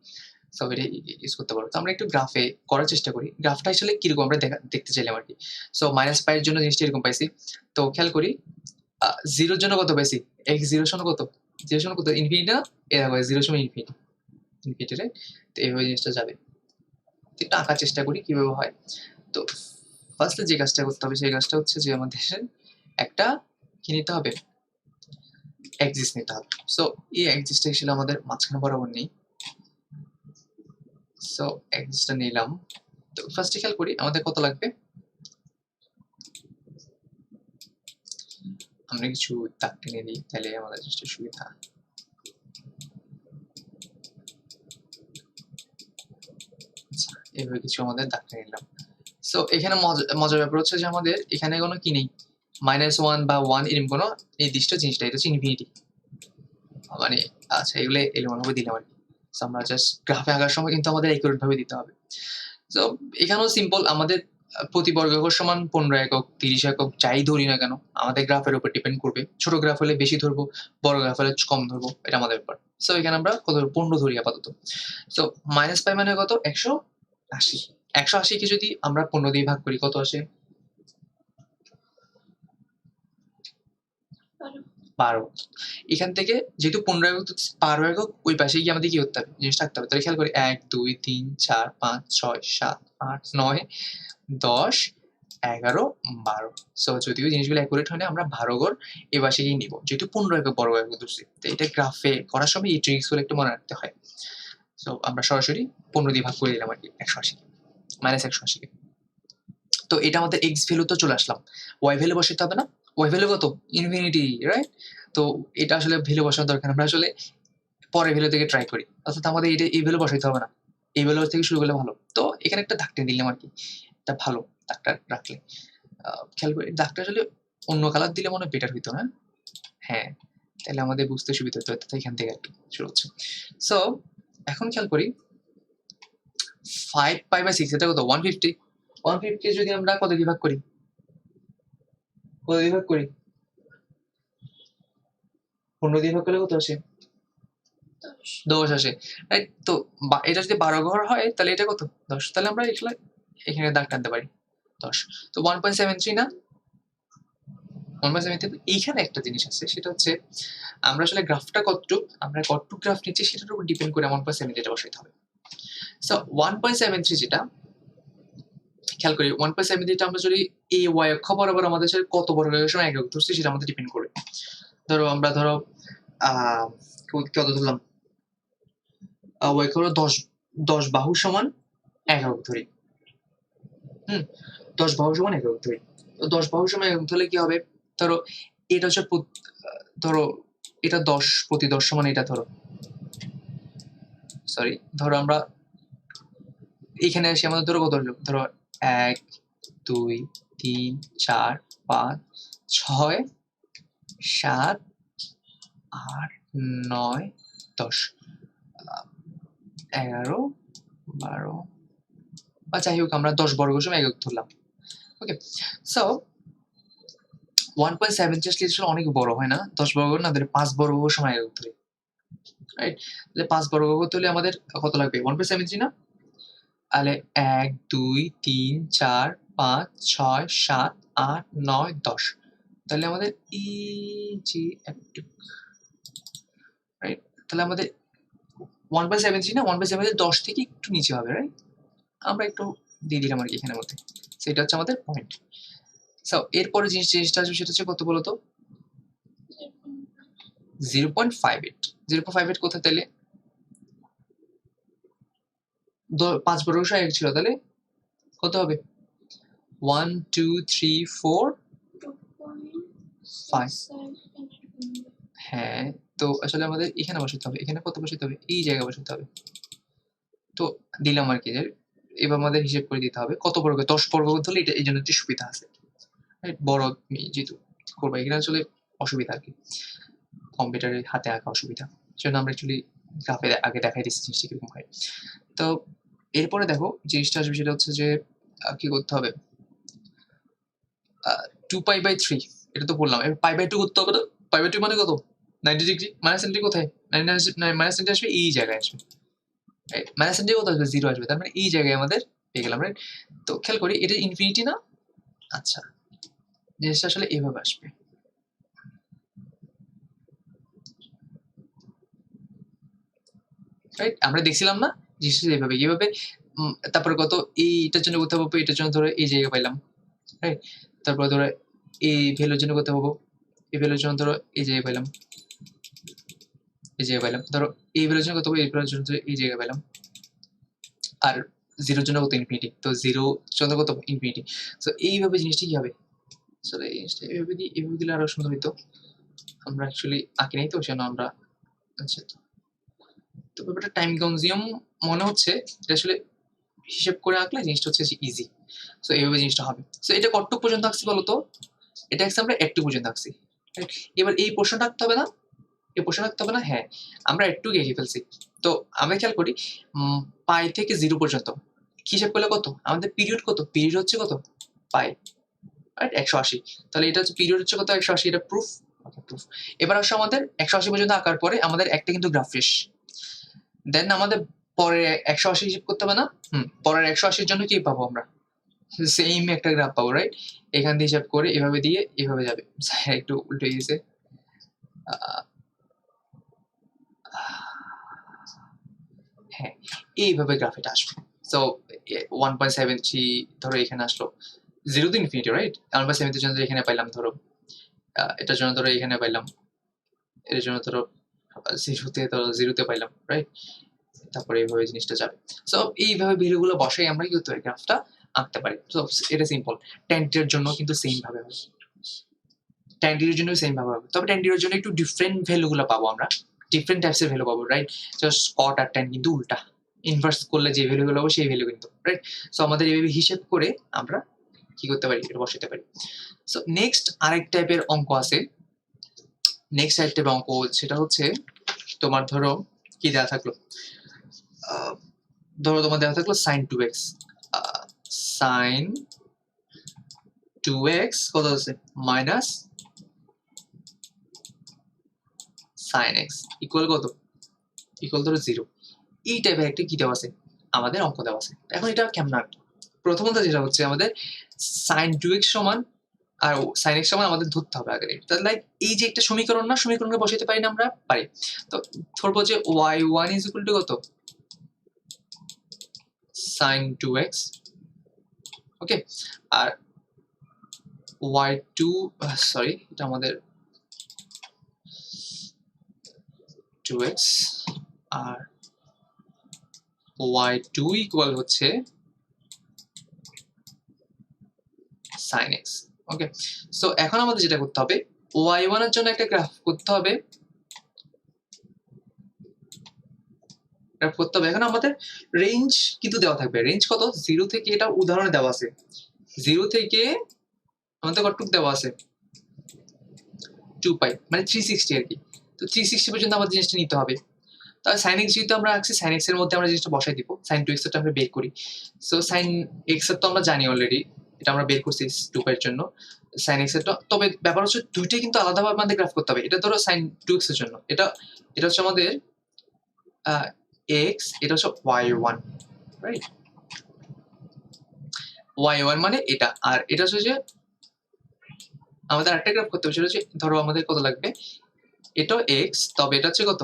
সো এটা ইউজ করতে পারো। তো আমরা একটু গ্রাফে করার চেষ্টা করি, গ্রাফটা আসলে কিরকম আমরা দেখতে চাইলাম আর কি। সো মাইনাস পাই এর জন্য জিনিসটা এরকম পাইছি। তো খেয়াল করি জিরোর জন্য কত পাইছি, এক্স জিরোর জন্য কত, জিরোর জন্য কত ইনফিনিটি না, এ দেখো জিরোর সময় ইনফিনিটি, ইনফিনিটি রাইট। তো এইভাবে জিনিসটা যাবে। একটু আঁকার চেষ্টা করি কিভাবে হয়। তো ফার্স্টে যে কাজটা করতে হবে সেই কাজটা হচ্ছে যে আমাদের একটা কি নিতে হবে, এক্সিস নিতে হবে। সো এই এক্সিসটা আসলে আমাদের মাঝখানে বরাবর নেই। সো এক্সিসটা নিলাম। তো ফার্স্টে খেয়াল করি আমাদের কত লাগবে, আমরা কিছু দাগ টেনে দিই তাহলে আমাদের জিনিসটা সুবিধা। আচ্ছা, এভাবে কিছু আমাদের দাগ টেনে নিলাম। সো এখানে মজার ব্যাপার হচ্ছে যে আমাদের এখানে কোনো কি নেই, -1 বা 1 এরকম কোনো নির্দিষ্ট জিনিসটা, এটা হচ্ছে ইনফিনিটি মানে। আচ্ছা, এগুলো এলোমেলোভাবে দিলাম আর কি। সো আমরা জাস্ট গ্রাফে আঁকার সময় কিন্তু আমাদের একুরেট ভাবে দিতে হবে। সো এখানেও সিম্পল, আমাদের প্রতি বর্গ একক সমান 15 একক 30 একক যাই ধরি না কেন আমাদের গ্রাফের উপর ডিপেন্ড করবে। ছোট গ্রাফ হলে বেশি ধরবো, বড় গ্রাফ হলে কম ধরবো, এটা আমাদের ব্যাপার। সো এখানে আমরা কত 15 ধরি আপাতত। সো মাইনাস পাই মানে কত 180, 180 কে যদি আমরা 15 দিয়ে ভাগ করি কত আসে 12। এখান থেকে যেহেতু 15 একক 12 একক ওই পাশে গিয়ে আমাদের কি করতে হবে, জিনিসটা রাখতে হবে। তাহলে খেয়াল করি 1 2 3 4 5 6 7 8 9 10 11 12। সো যদিও জিনিসগুলো অ্যাকুরেট হয় না, আমরা 12 ঘর এই পাশে গিয়ে নিব, যেহেতু 15 একক বড় একক ধরছি। তো এটা গ্রাফে করার সময় এই ট্রিক্সগুলো একটু মনে রাখতে হয়। সো আমরা সরাসরি 15 দিয়ে ভাগ করে দিলাম আর কি 180 -180 কে। তো এটা আমাদের এক্স ভ্যালু তো চলে আসলাম, ওয়াই ভ্যালু বসাতে হবে না, ওয়াই ভ্যালু কত ইনফিনিটি রাইট। তো এটা আসলে ভ্যালু বসানোর দরকার, আমরা আসলে পরের ভ্যালু থেকে ট্রাই করি, অর্থাৎ আমাদের এটা এই ভ্যালু বসাইতে হবে না, এই ভ্যালু থেকে শুরু করলে ভালো। তো এখানে একটা দাগ টেনে দিলাম আর কি, এটা ভালো দাগটা রাখলে। খেয়াল করি দাগটা আসলে অন্য কালার দিলে মনে হয় বেটার হইতো না, হ্যাঁ তাহলে আমাদের বুঝতে সুবিধা হতো। অর্থাৎ এখান থেকে আর কি শুরু হচ্ছে। সো এখন খেয়াল করি 5 পাই বাই 6 এটা কত 150, 150 কে যদি আমরা কত দিয়ে ভাগ করি, কত দিয়ে ভাগ করি 15 দিয়ে ভাগ করলে কত আসে 10 আসে রাইট। তো এটা যদি 12 ঘর হয় তাহলে এটা কত 10, তাহলে আমরা এখানে দাগ টানতে পারি 10। তো 1.73 না 1.73। এইখানে একটা জিনিস আছে, সেটা হচ্ছে আমরা আসলে গ্রাফটা কতটুক, আমরা কতটুক গ্রাফ নিচ্ছি সেটার উপর ডিপেন্ড করে 1.73 এটা বসাইতে হবে। সো 1.73 যেটা খেয়াল করি 1.73 আমরা যদি এই ওয়াই অক্ষ বরাবর আমাদের কত বড় সময় একক ধরছি সেটা আমাদের ডিপেন্ড করে। ধরো আমরা কত ধরলাম, ওয়াই অক্ষ 10 বাহু সমান একক ধরি, 10 বাহু সমান একক ধরি। তো 10 বাহু সমান একক ধরলে কি হবে, ধরো এটা হচ্ছে ধরো এটা 10 প্রতি 10 সমান এটা ধরো, সরি ধরো আমরা এখানে এসে আমাদের ধরো কত হলো, ধরো 1 2 3 4 5 6 7 8 9 10 11 12 বা যাই হোক আমরা 10 বর্গ সমান একক ধরলাম। ওকে, সো 1.73 আসলে অনেক বড় হয় না, 10 বর্গ না ধরে 5 বর্গ সমান একক ধরি রাইট। তাহলে 5 বর্গ করতে হলে আমাদের কত লাগবে 1.73 না, তাহলে 1 2 3 4 5 6 7 8 9 10। তাহলে আমাদের যে রাইট, তাহলে আমাদের 1.73 না 1.73 10 থেকে একটু নিচে হবে রাইট, আমরা একটু দিয়ে দিলাম আর কি এখানের মধ্যে। সেটা হচ্ছে আমাদের পয়েন্ট। সো এরপরে জিনিসটা আসবে সেটা হচ্ছে কত বলতো 0.58। 0.58 কোথায়, তাহলে 5 বর্গ সমান এক ছিল, তাহলে কত হবে 1 2 3 4 5। হ্যাঁ, তো আসলে আমাদের এখানে বসাতে হবে, এখানে কত বসাতে হবে এই জায়গায় বসাতে হবে, তো দিলাম আর কি যে এবার আমাদের হিসেব করে দিতে হবে কত বর্গ, 10 বর্গ হলে এটা এই জন্য একটু সুবিধা আছে, রাইট? বড় যেহেতু করবো এখানে আসলে অসুবিধা আর কি, কম্পিউটারে হাতে আঁকা অসুবিধা, সেজন্য আমরা অ্যাকচুয়ালি গ্রাফে আগে দেখাই দিচ্ছি জিনিসটা কিরকম হয়। তো এরপরে দেখো জিনিসটা আসবে সেটা হচ্ছে যে কি করতে হবে, 2π/3 এটা তো বললাম, এবার π/2 করতে হবে। তো π/2 মানে কত, 90 ডিগ্রি। মাইনাস ডিগ্রি কোথায়, মাইনাস ডিগ্রি আসবে এই জায়গায় আসবে, মাইনাস ডিগ্রি কোথায় আসবে, 0 আসবে, তার মানে এই জায়গায় আমাদের পেয়ে গেলাম, রাইট? তো খেয়াল করি এটা ইনফিনিটি না, আচ্ছা জিনিসটা আসলে এভাবে আসবে, রাইট? আমরা দেখছিলাম না জিনিসটা এভাবে এইভাবে, তারপরে কত এইটার জন্য করতে হবে, এটার জন্য ধরো এই জায়গা পাইলাম, রাইট? তারপরে ধরো এই ভ্যালুর জন্য করতে হবে, এই ভ্যালুর জন্য ধরো এই জায়গা পাইলাম, এই জায়গা পাইলাম, ধরো এই ভ্যালুর জন্য কত হবে, এই ভ্যালুর জন্য এই জায়গা পাইলাম, আর 0 জন্য কত ইনফিনিটি, তো 0 জন্য কত ইনফিনিটি। সো এইভাবে জিনিসটা কি হবে, আসলে এই জিনিসটা এভাবে দিলে আরো সুন্দর হইতো, আমরা অ্যাকচুয়ালি আঁকি নাই তো সেজন্য আমরা, আচ্ছা তো ব্যাপারটা টাইম কনজিউম মনে হচ্ছে, এটা আসলে হিসেব করে আঁকলে জিনিসটা হচ্ছে ইজি। সো এইভাবে জিনিসটা হবে। সো এটা কতটুকু পর্যন্ত আঁকছি বলতো, এটা আঁকছি আমরা একটু পর্যন্ত আঁকছি, এবার এই পোর্শনটা আঁকতে হবে না, এই পোর্শন আঁকতে হবে না, হ্যাঁ আমরা একটু এঁকে ফেলছি। তো আমরা খেয়াল করি পাই থেকে 0 পর্যন্ত হিসাব করলে কত, আমাদের পিরিয়ড কত, পিরিয়ড হচ্ছে কত পাই, রাইট? 180, তাহলে এটা হচ্ছে পিরিয়ড হচ্ছে কত 180, এটা প্রুফ, প্রুফ। এবার আসলে আমাদের 180 পর্যন্ত আঁকার পরে আমাদের একটা কিন্তু গ্রাফ শেষ, দেন আমাদের পরে 180 হিসেব করতে হবে না, পরের 180-র জন্য কি পাবো আমরা, সেম একটা গ্রাফ পাবো, রাইট? এখান দিয়ে হিসাব করে এভাবে দিয়ে এভাবে যাবে, একটু উল্টে গেছে, হ্যাঁ এইভাবে গ্রাফ এটা আসবে। সো 1.73 ধরো এখানে আসলো, 0 টু ইনফিনিটি, রাইট? 1/7 এর জন্য এখানে পাইলাম ধরো, এটার জন্য ধরো এখানে পাইলাম, এর জন্য ধরো 0 তে ধরো 0 তে পাইলাম, রাইট? তারপরে এইভাবে জিনিসটা যাবে। সো এইভাবে ভ্যালুগুলো বসাই আমরা কি করতে পারি, গ্রাফটা আঁকতে পারি। সো এটা সিম্পল। tan t এর জন্য কিন্তু সেম ভাবে হবে, tan t এর জন্য সেম ভাবে হবে, তবে tan t এর জন্য একটু ডিফারেন্ট ভ্যালুগুলো পাবো আমরা, ডিফারেন্ট টাইপস এর ভ্যালু পাবো, রাইট? জাস্ট cot আর tan কিন্তু উল্টা, ইনভার্স করলে যে ভ্যালুগুলো পাবো সেই ভ্যালু কিন্তু, রাইট? সো আমাদের এইভাবে হিসাব করে আমরা কি করতে পারি, এটা বসাতে পারি। সো নেক্সট আরেক টাইপের অঙ্ক আছে, নেক্সট আরেক টাইপের অঙ্ক সেটা হচ্ছে তোমার ধরো কি দেওয়া থাকলো, ধরো তোমার দেওয়া থাকলো sin 2x, sin 2x কত আছে মাইনাস sin x ইকুয়াল কত, ইকুয়াল ধরো 0, এই টাইপের একটা কি দেওয়া আছে আমাদের অঙ্ক দেওয়া আছে। এখন এটা কেমন আঁকবো, প্রথমত যেটা হচ্ছে আমাদের sin 2x সমান আর sin x সমান আমাদের ধরতে হবে আগে, তাহলে লাইক এই যে একটা সমীকরণ না, সমীকরণে বসাতে পারি না আমরা, পারি। তো ধরবো যে y1 ইজ ইকুয়াল টু কত sin 2x, ওকে, আর y2 সরি এটা আমাদের 2x আর y2 ইকুয়াল হচ্ছে sin x, ওকে। সো এখন আমাদের যেটা করতে হবে, y1 এর জন্য একটা গ্রাফ করতে হবে, এখন আমাদের রেঞ্জ কিন্তু দেওয়া থাকবে, রেঞ্জ কত 0 থেকে, এটা উদাহরণে দেওয়া আছে 0 থেকে আমাদের কতটুকু দেওয়া আছে 2π মানে 360 আর কি। তো 360 পর্যন্ত আমাদের জিনিসটা নিতে হবে, তাহলে sin x যেহেতু আমরা রাখছি, sin x এর মধ্যে আমরা জিনিসটা বসাই দিব, sin 2x এরটা আমরা বের করি। সো sin x এর তো আমরা জানি অলরেডি, এটা আমরা বের করছি 2π এর জন্য, sin x এরটা, তবে ব্যাপার হচ্ছে দুইটাই কিন্তু আলাদাভাবে আমাদের গ্রাফ করতে হবে। এটা ধরো sin 2x এর জন্য, এটা হচ্ছে আমাদের x, এটা হচ্ছে y1, রাইট? y1 মানে এটা, আর এটা হচ্ছে যে আমাদের আরেকটা গ্রাফ করতে হবে, সেটা হচ্ছে ধরো আমাদের কত লাগবে, এটাও x, তবে এটা হচ্ছে কত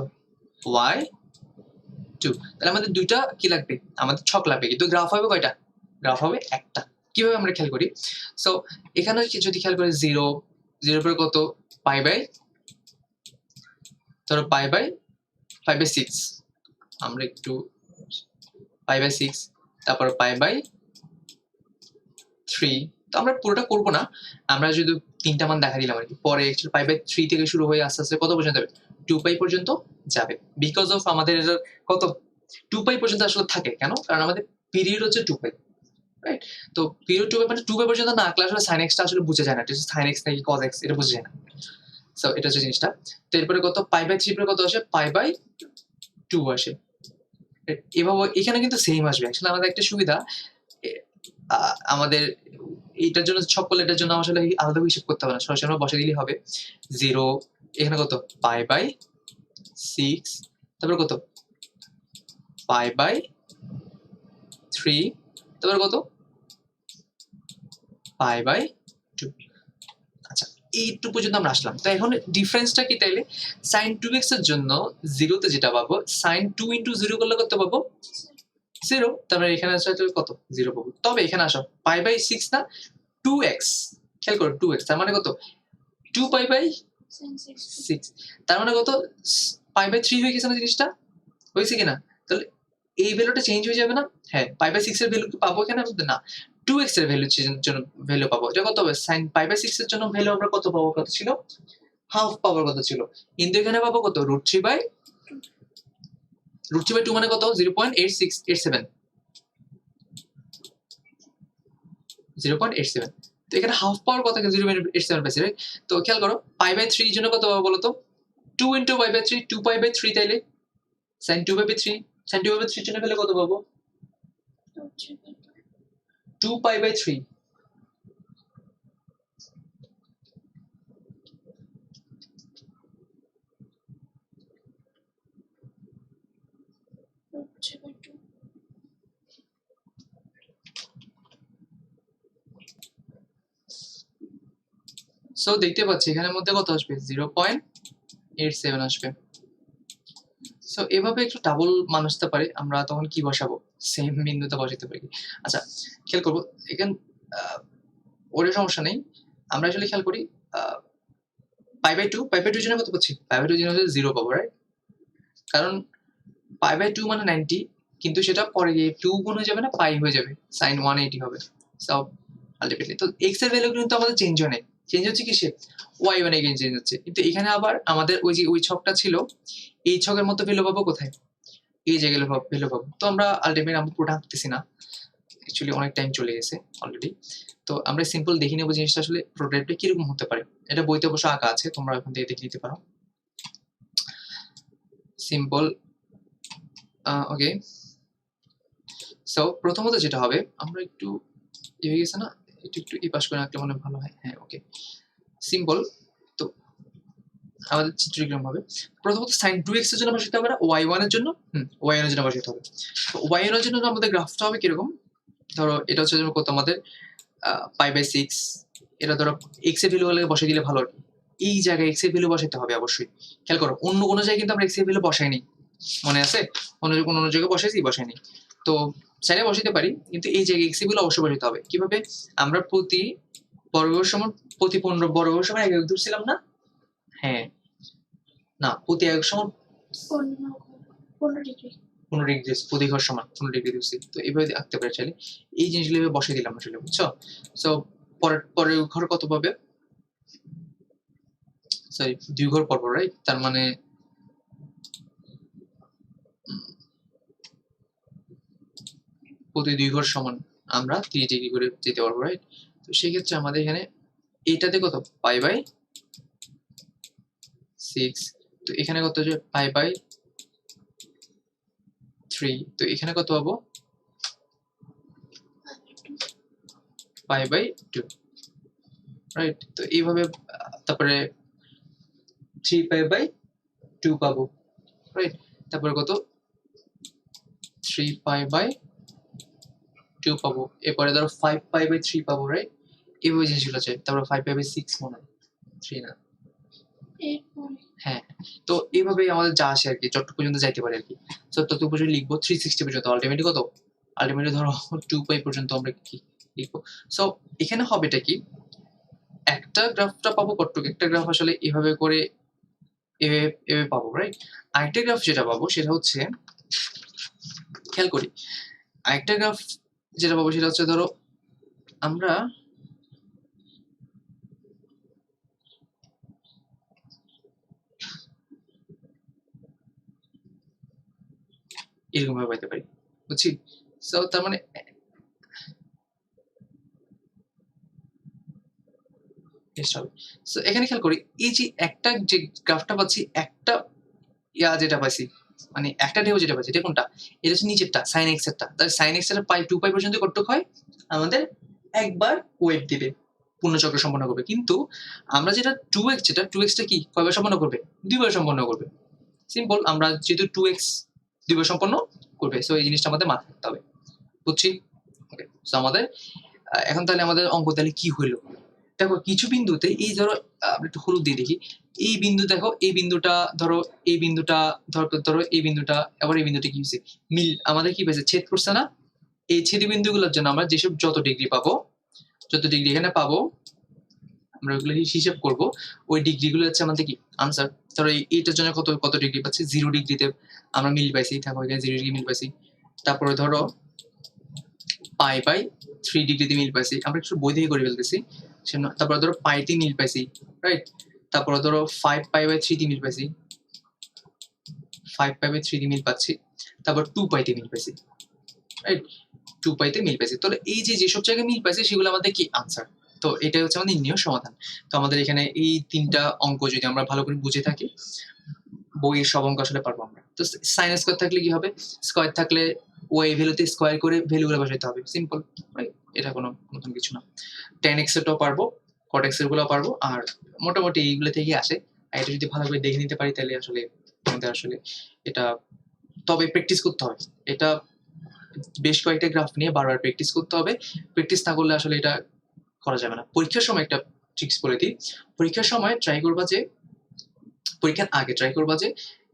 y2, তাহলে আমাদের দুইটা কি লাগবে, আমাদের ছক লাগবে, কিন্তু গ্রাফ হবে কয়টা, গ্রাফ হবে একটা। কিভাবে আমরা খেয়াল করি, সো এখানে যদি খেয়াল করি 0 পরে কত পাই বাই, ধরো পাই বাই 5/6, আমরা একটু পাই বাই 6, তারপর পাই বাই 3, তো আমরা পুরোটা করবো না, আমরা যদি 3টা মান দেখা দিলাম আর কি, পরে অ্যাকচুয়ালি পাই বাই 3 থেকে শুরু হয়ে আস্তে আস্তে কত পর্যন্ত যাবে 2π পর্যন্ত যাবে, বিকজ অফ আমাদের কত 2 পাই পর্যন্ত আসলে থাকে কেন? কারণ আমাদের পিরিয়ড হচ্ছে 2 পাই, রাইট? তো পিরিয়ড 2 পাই মানে 2 পাই পর্যন্ত না আঁকলে আসলে sin x টা আসলে বোঝা যায় না। এটা sin x নাকি cos x এটা বোঝা যায় না। সো এটা হচ্ছে জিনিসটা। তো এরপরে কত π/3 পরে কত আসে? π/2 আসে। এভাবে এখানে কিন্তু সেম আসবে। অ্যাকচুয়ালি আমাদের একটা সুবিধা এ আমাদের এটার জন্য সকল এটার জন্য আসলে আলাদা হিসাব করতে হবে না। সরাসরি আমরা বসায় দিলেই হবে। 0 এখানে কত? π/6 তারপরে কত? π/3 তারপরে কত? π/2 আচ্ছা এইটুকু পর্যন্ত আমরা আসলাম। তো এখন ডিফারেন্সটা কি তাইলে? sin 2x এর জন্য 0 তে যেটা পাবো sin 2 * 0 করলে কত পাবো? 0 তারপরে এখানে আসলে কত? 0 পাবো। তবে এখানে আসো π/6 না 2x খেয়াল করো 2x তার মানে কত? 2π/6 তার মানে কত? π/3 হয়ে গেছে না জিনিসটা? হয়েছে কিনা? তাহলে এই ভ্যালুটা চেঞ্জ হয়ে যাবে না? হ্যাঁ, π/6 এর ভ্যালু কি পাবো এখানে? না। 2x এর জন্য ভ্যালু পাবো। এটা কত হবে? sin π/6 এর জন্য ভ্যালু আমরা কত পাবো? কত ছিল? হাফ পাওয়ার কথা ছিল। কিন্তু এখানে পাবো কত? √3/2 মানে কত? 0.8687 0.87 তো এখানে হাফ পাওয়ার কথা 0.87 পাইছি, রাইট? তো খেয়াল করো π/3 এর জন্য কত পাবো বলো তো? 2 * π/3 2π/3 তাইলে sin 2π/3 sin 2π/3 এর জন্য পেলে কত পাবো? 2π/3 সো দেখতে পাচ্ছি এখানের মধ্যে কত আসবে? 0.87 আসবে। সো এভাবে একটু ডাবল মান আসতে পারে। আমরা তখন কি বসাবো? সেম বিন্দুতে বসাতে পারি। আচ্ছা খেয়াল করবো এখানে ওর সমস্যা নেই। আমরা আসলে খেয়াল করি π/2 π/2 এর জন্য কত পাচ্ছি? π/2 এর জন্য 0 পাবো, রাইট? কারণ π/2 মানে 90 কিন্তু সেটা পরে গিয়ে 2 গুণ হয়ে যাবে না পাই হয়ে যাবে sin 180 হবে। সো আলটিমেটলি তো x এর ভ্যালু কিন্তু আমাদের চেঞ্জ হয় নাই। চেঞ্জ হচ্ছে কিসে? y মানে এগেইন চেঞ্জ হচ্ছে। কিন্তু এখানে আবার আমাদের ওই যে ওই ছকটা ছিল এই ছকের মতো ভ্যালু পাবো কোথায়? এই জায়গায় ভ্যালু পাবো। তো আমরা আলটিমেটলি আমরা পুরোটা আঁকতেছি না। অ্যাকচুয়ালি অনেক টাইম চলে গেছে অলরেডি। তো আমরা সিম্পল দেখে নেব জিনিসটা আসলে প্রোটোটাইপটা কিরকম হতে পারে। এটা বইতে অবশ্য আঁকা আছে, তোমরা ওখান থেকে দেখে নিতে পারো। Simple okay. সো প্রথমত যেটা হবে আমরা একটু হয়ে গেছে না? একটু এই পাশ করে আঁকলে মনে ভালো হয়। হ্যাঁ ওকে। সিম্পল তো আমাদের চিত্র কিরকম হবে? প্রথমত sin 2x এর জন্য বসাতে হবে না y1 এর জন্য y1 এর জন্য বসাতে হবে। তো y1 এর জন্য আমাদের গ্রাফটা হবে কিরকম? ধরো এটা হচ্ছে কত আমাদের π/6 এটা ধরো x এর ভ্যালু হলে বসাই দিলে ভালো আর কি। এই জায়গায় x এর ভ্যালু বসাতে হবে অবশ্যই। খেয়াল করো অন্য কোনো জায়গায় কিন্তু আমরা x এর ভ্যালু বসাইনি। মনে আছে? অন্য জায়গায় বসাইনি। তো চাইলে বসাইতে পারি কিন্তু এই জায়গায় x এর ভ্যালু অবশ্যই বসাতে হবে। কিভাবে? আমরা প্রতি বর্গের সমান প্রতি 15 বর্গের সমান একক ধরছিলাম না? হ্যাঁ। না প্রতি একক সমান 15 ডিগ্রি প্রতি ঘর সমান 15 ডিগ্রি ধরছি। তো এইভাবে আঁকতে পারি চাইলে। এই জিনিসগুলো এভাবে বসাই দিলাম আসলে, বুঝছো? সো পরের ঘর কত পাবে? সরি 2 ঘর পর, রাইট? তার মানে প্রতি 2 ঘর সমান আমরা 30 ডিগ্রি করে যেতে পারবো, রাইট? তো সেই ক্ষেত্রে আমাদের এখানে এইটাতে কত? π/6 তো এখানে কত যে π/3 তো এখানে কত পাবো? π/2 রাইট? তো এইভাবে তারপরে 3π/2 পাবো, রাইট? তারপরে কত? 3π/2 পাবো। এরপরে ধরো 5π/3 পাবো, রাইট? এইভাবে জিনিসগুলো চাই। তারপর 5π/6 মনে হয় 3 না। হ্যাঁ তো এইভাবেই আমাদের যা আসে আর কি যতটুকু পর্যন্ত যাইতে পারে আর কি। তো ততটুকু পর্যন্ত লিখবো 360 পর্যন্ত। আলটিমেটলি কত? আলটিমেটলি ধরো 2π পর্যন্ত আমরা কি লিখবো। সো এখানে হবেটা কি? একটা গ্রাফটা পাবো কতটুকু? একটা গ্রাফ আসলে এভাবে করে এভাবে পাবো, রাইট? আরেকটা গ্রাফ যেটা পাবো সেটা হচ্ছে খেয়াল করি আরেকটা গ্রাফ যেটা পাবো সেটা হচ্ছে ধরো আমরা এরকম ভাবে পাইতে পারি, বুঝছি? সো তার মানে টেস্ট হবে। সো এখানে খেয়াল করি এই যে একটা যে গ্রাফটা পাচ্ছি, একটা যেটা পাইছি, মানে একটা ঢেউ যেটা পাইছি, এটা কোনটা? এটা হচ্ছে নিচেরটা sin x এরটা। তাহলে sin x এর পাই 2 পাই পর্যন্ত কতটুক হয়? আমাদের একবার ওয়েভ দিবে, পূর্ণচক্র সম্পন্ন করবে। কিন্তু আমরা যেটা 2x যেটা 2x টা কি কয়বার সম্পন্ন করবে? 2 বার সম্পন্ন করবে। সিম্পল, আমরা যেহেতু 2x 2 বার সম্পন্ন করবে। সো এই জিনিসটা আমাদের মাথায় রাখতে হবে। বুঝছি? ওকে। সো আমাদের এখন তাহলে আমাদের অঙ্ক তাহলে কি হইল? দেখো কিছু বিন্দুতে এই ধরো আমরা একটু হলুদ দিয়ে দেখি। এই বিন্দু দেখো, এই বিন্দুটা ধরো, এই বিন্দুটা ধরো এই বিন্দুটা, আবার এই বিন্দুটা কি হইছে? মিল আমাদের কি পেয়েছে? ছেদ করছে না? এই ছেদ বিন্দুগুলোর জন্য আমরা যেসব যত ডিগ্রি পাবো, যত ডিগ্রি এখানে পাবো, আমরা ওইগুলো হিসাব করব। ওই ডিগ্রিগুলো হচ্ছে আমাদের কি আনসার। ধরো এইটার জন্য কত ডিগ্রি পাচ্ছি? 0 ডিগ্রিতে আমরা মিল পাইছি। থাকো এখানে 0 ডিগ্রি মিল পাইছি। তারপরে ধরো পাই 3 ডিগ্রিতে মিল পাইছি। আমরা একটু বই থেকে করে ফেলতেছি। তারপরে ধরো পাইতে মিল পাইছি, রাইট? তারপরে ধরো 5 পাই বাই 3 তে মিল পাইছি, 5 পাই বাই 3 তে মিল পাচ্ছি। তারপর 2 পাইতে মিল পাইছি, রাইট? 2 পাইতে মিল পাইছি। তাহলে এই যে যেসব জায়গায় মিল পাইছি সেগুলো আমাদের কি আনসার। তো এটাই হচ্ছে আমাদের নির্ণয় সমাধান। তো আমাদের এখানে এই 3টা অঙ্ক যদি আমরা ভালো করে বুঝে থাকি, বইয়ের সব অঙ্ক আসলে পারবো আমরা। তো সাইন স্কয়ার থাকলে কি হবে? স্কয়ার থাকলে ওই ভ্যালুতে স্কয়ার করে ভ্যালুগুলো বসাইতে হবে। Simple, right? এটা কোনো নতুন কিছু না। tan x এরটাও পারবো, cot x এর গুলোও পারবো। আর মোটামুটি এইগুলো থেকেই আসে। আর এটা যদি ভালো করে দেখে নিতে পারি তাহলে আসলে আমাদের আসলে এটা, তবে প্র্যাকটিস করতে হবে। এটা বেশ কয়েকটা গ্রাফ নিয়ে বারবার প্র্যাকটিস করতে হবে। প্র্যাকটিস না করলে আসলে এটা করা যাবে না। পরীক্ষার সময় একটা ট্রিক্স বলে দিই। পরীক্ষার সময় ট্রাই করবা যে, পরীক্ষার আগে ট্রাই করবা যে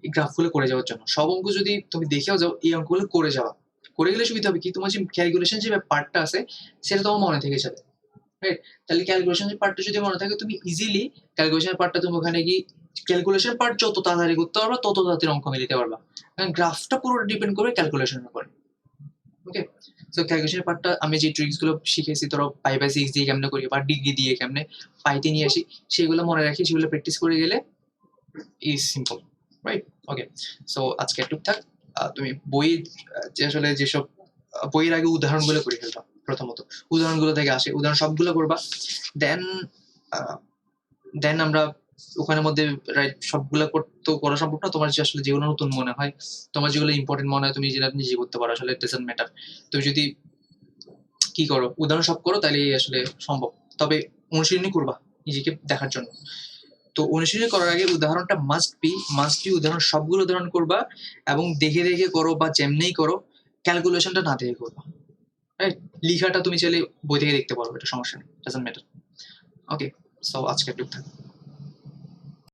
এই গ্রাফগুলো করে যাওয়ার জন্য। সব অঙ্ক যদি তুমি দেখেও যাও, এই অঙ্কগুলো করে যাওয়া। করে গেলে সুবিধা হবে কি? তোমার যে ক্যালকুলেশন যে পার্টটা আছে সেটা তোমার মনে থেকে যাবে, রাইট? তাহলে ক্যালকুলেশন যে পার্টটা যদি মনে থাকে, তুমি ইজিলি ক্যালকুলেশন পার্টটা তুমি ওখানে গিয়ে ক্যালকুলেশন পার্ট যত তাড়াতাড়ি করতে পারবা তত তাড়াতাড়ি অঙ্ক মিলাতে পারবা। কারণ গ্রাফটা পুরোটা ডিপেন্ড করবে ক্যালকুলেশনের উপরে। ওকে? সো ক্যালকুলেশনের পার্টটা আমি যে ট্রিক্স গুলো শিখেছি, ধরো পাই বাই 6 দিয়ে কেমনে করি বা ডিগ্রি দিয়ে কেমনে পাইতে নিয়ে আসি, সেগুলো মনে রাখি, সেগুলো প্র্যাকটিস করে গেলে is simple, right? Okay. So আজকে এটুক থাক। তুমি বই যে আসলে যেসব বইয়ের আগে উদাহরণগুলো করে ফেলবা প্রথমত। উদাহরণগুলো থেকে আসে, উদাহরণ সবগুলো করবা। দেন দেন আমরা ওখানের মধ্যে, রাইট, সবগুলা তো করা সম্ভব না। তোমার যে আসলে যেগুলো নতুন মনে হয়, তোমার যেগুলো ইম্পর্টেন্ট মনে হয়, তুমি যেটা নিজে করতে পারো, আসলে ইট ডাজন্ট ম্যাটার। তুমি যদি কি করো, উদাহরণ সব করো, তাহলে আসলে সম্ভব। তবে অনুশীলনী করবা নিজেকে দেখার জন্য। তো অনুশীলনী করার আগে উদাহরণটা মাস্ট বি উদাহরণ সবগুলো উদাহরণ করবা এবং দেখে দেখে করো বা যেমনেই করো, ক্যালকুলেশনটা না দেখে করবা, রাইট? লিখাটা তুমি চাইলে বই থেকে দেখতে পারো, এটা সমস্যা নেই, ডাজন্ট ম্যাটার। ওকে। সো আজকে একটু থাক।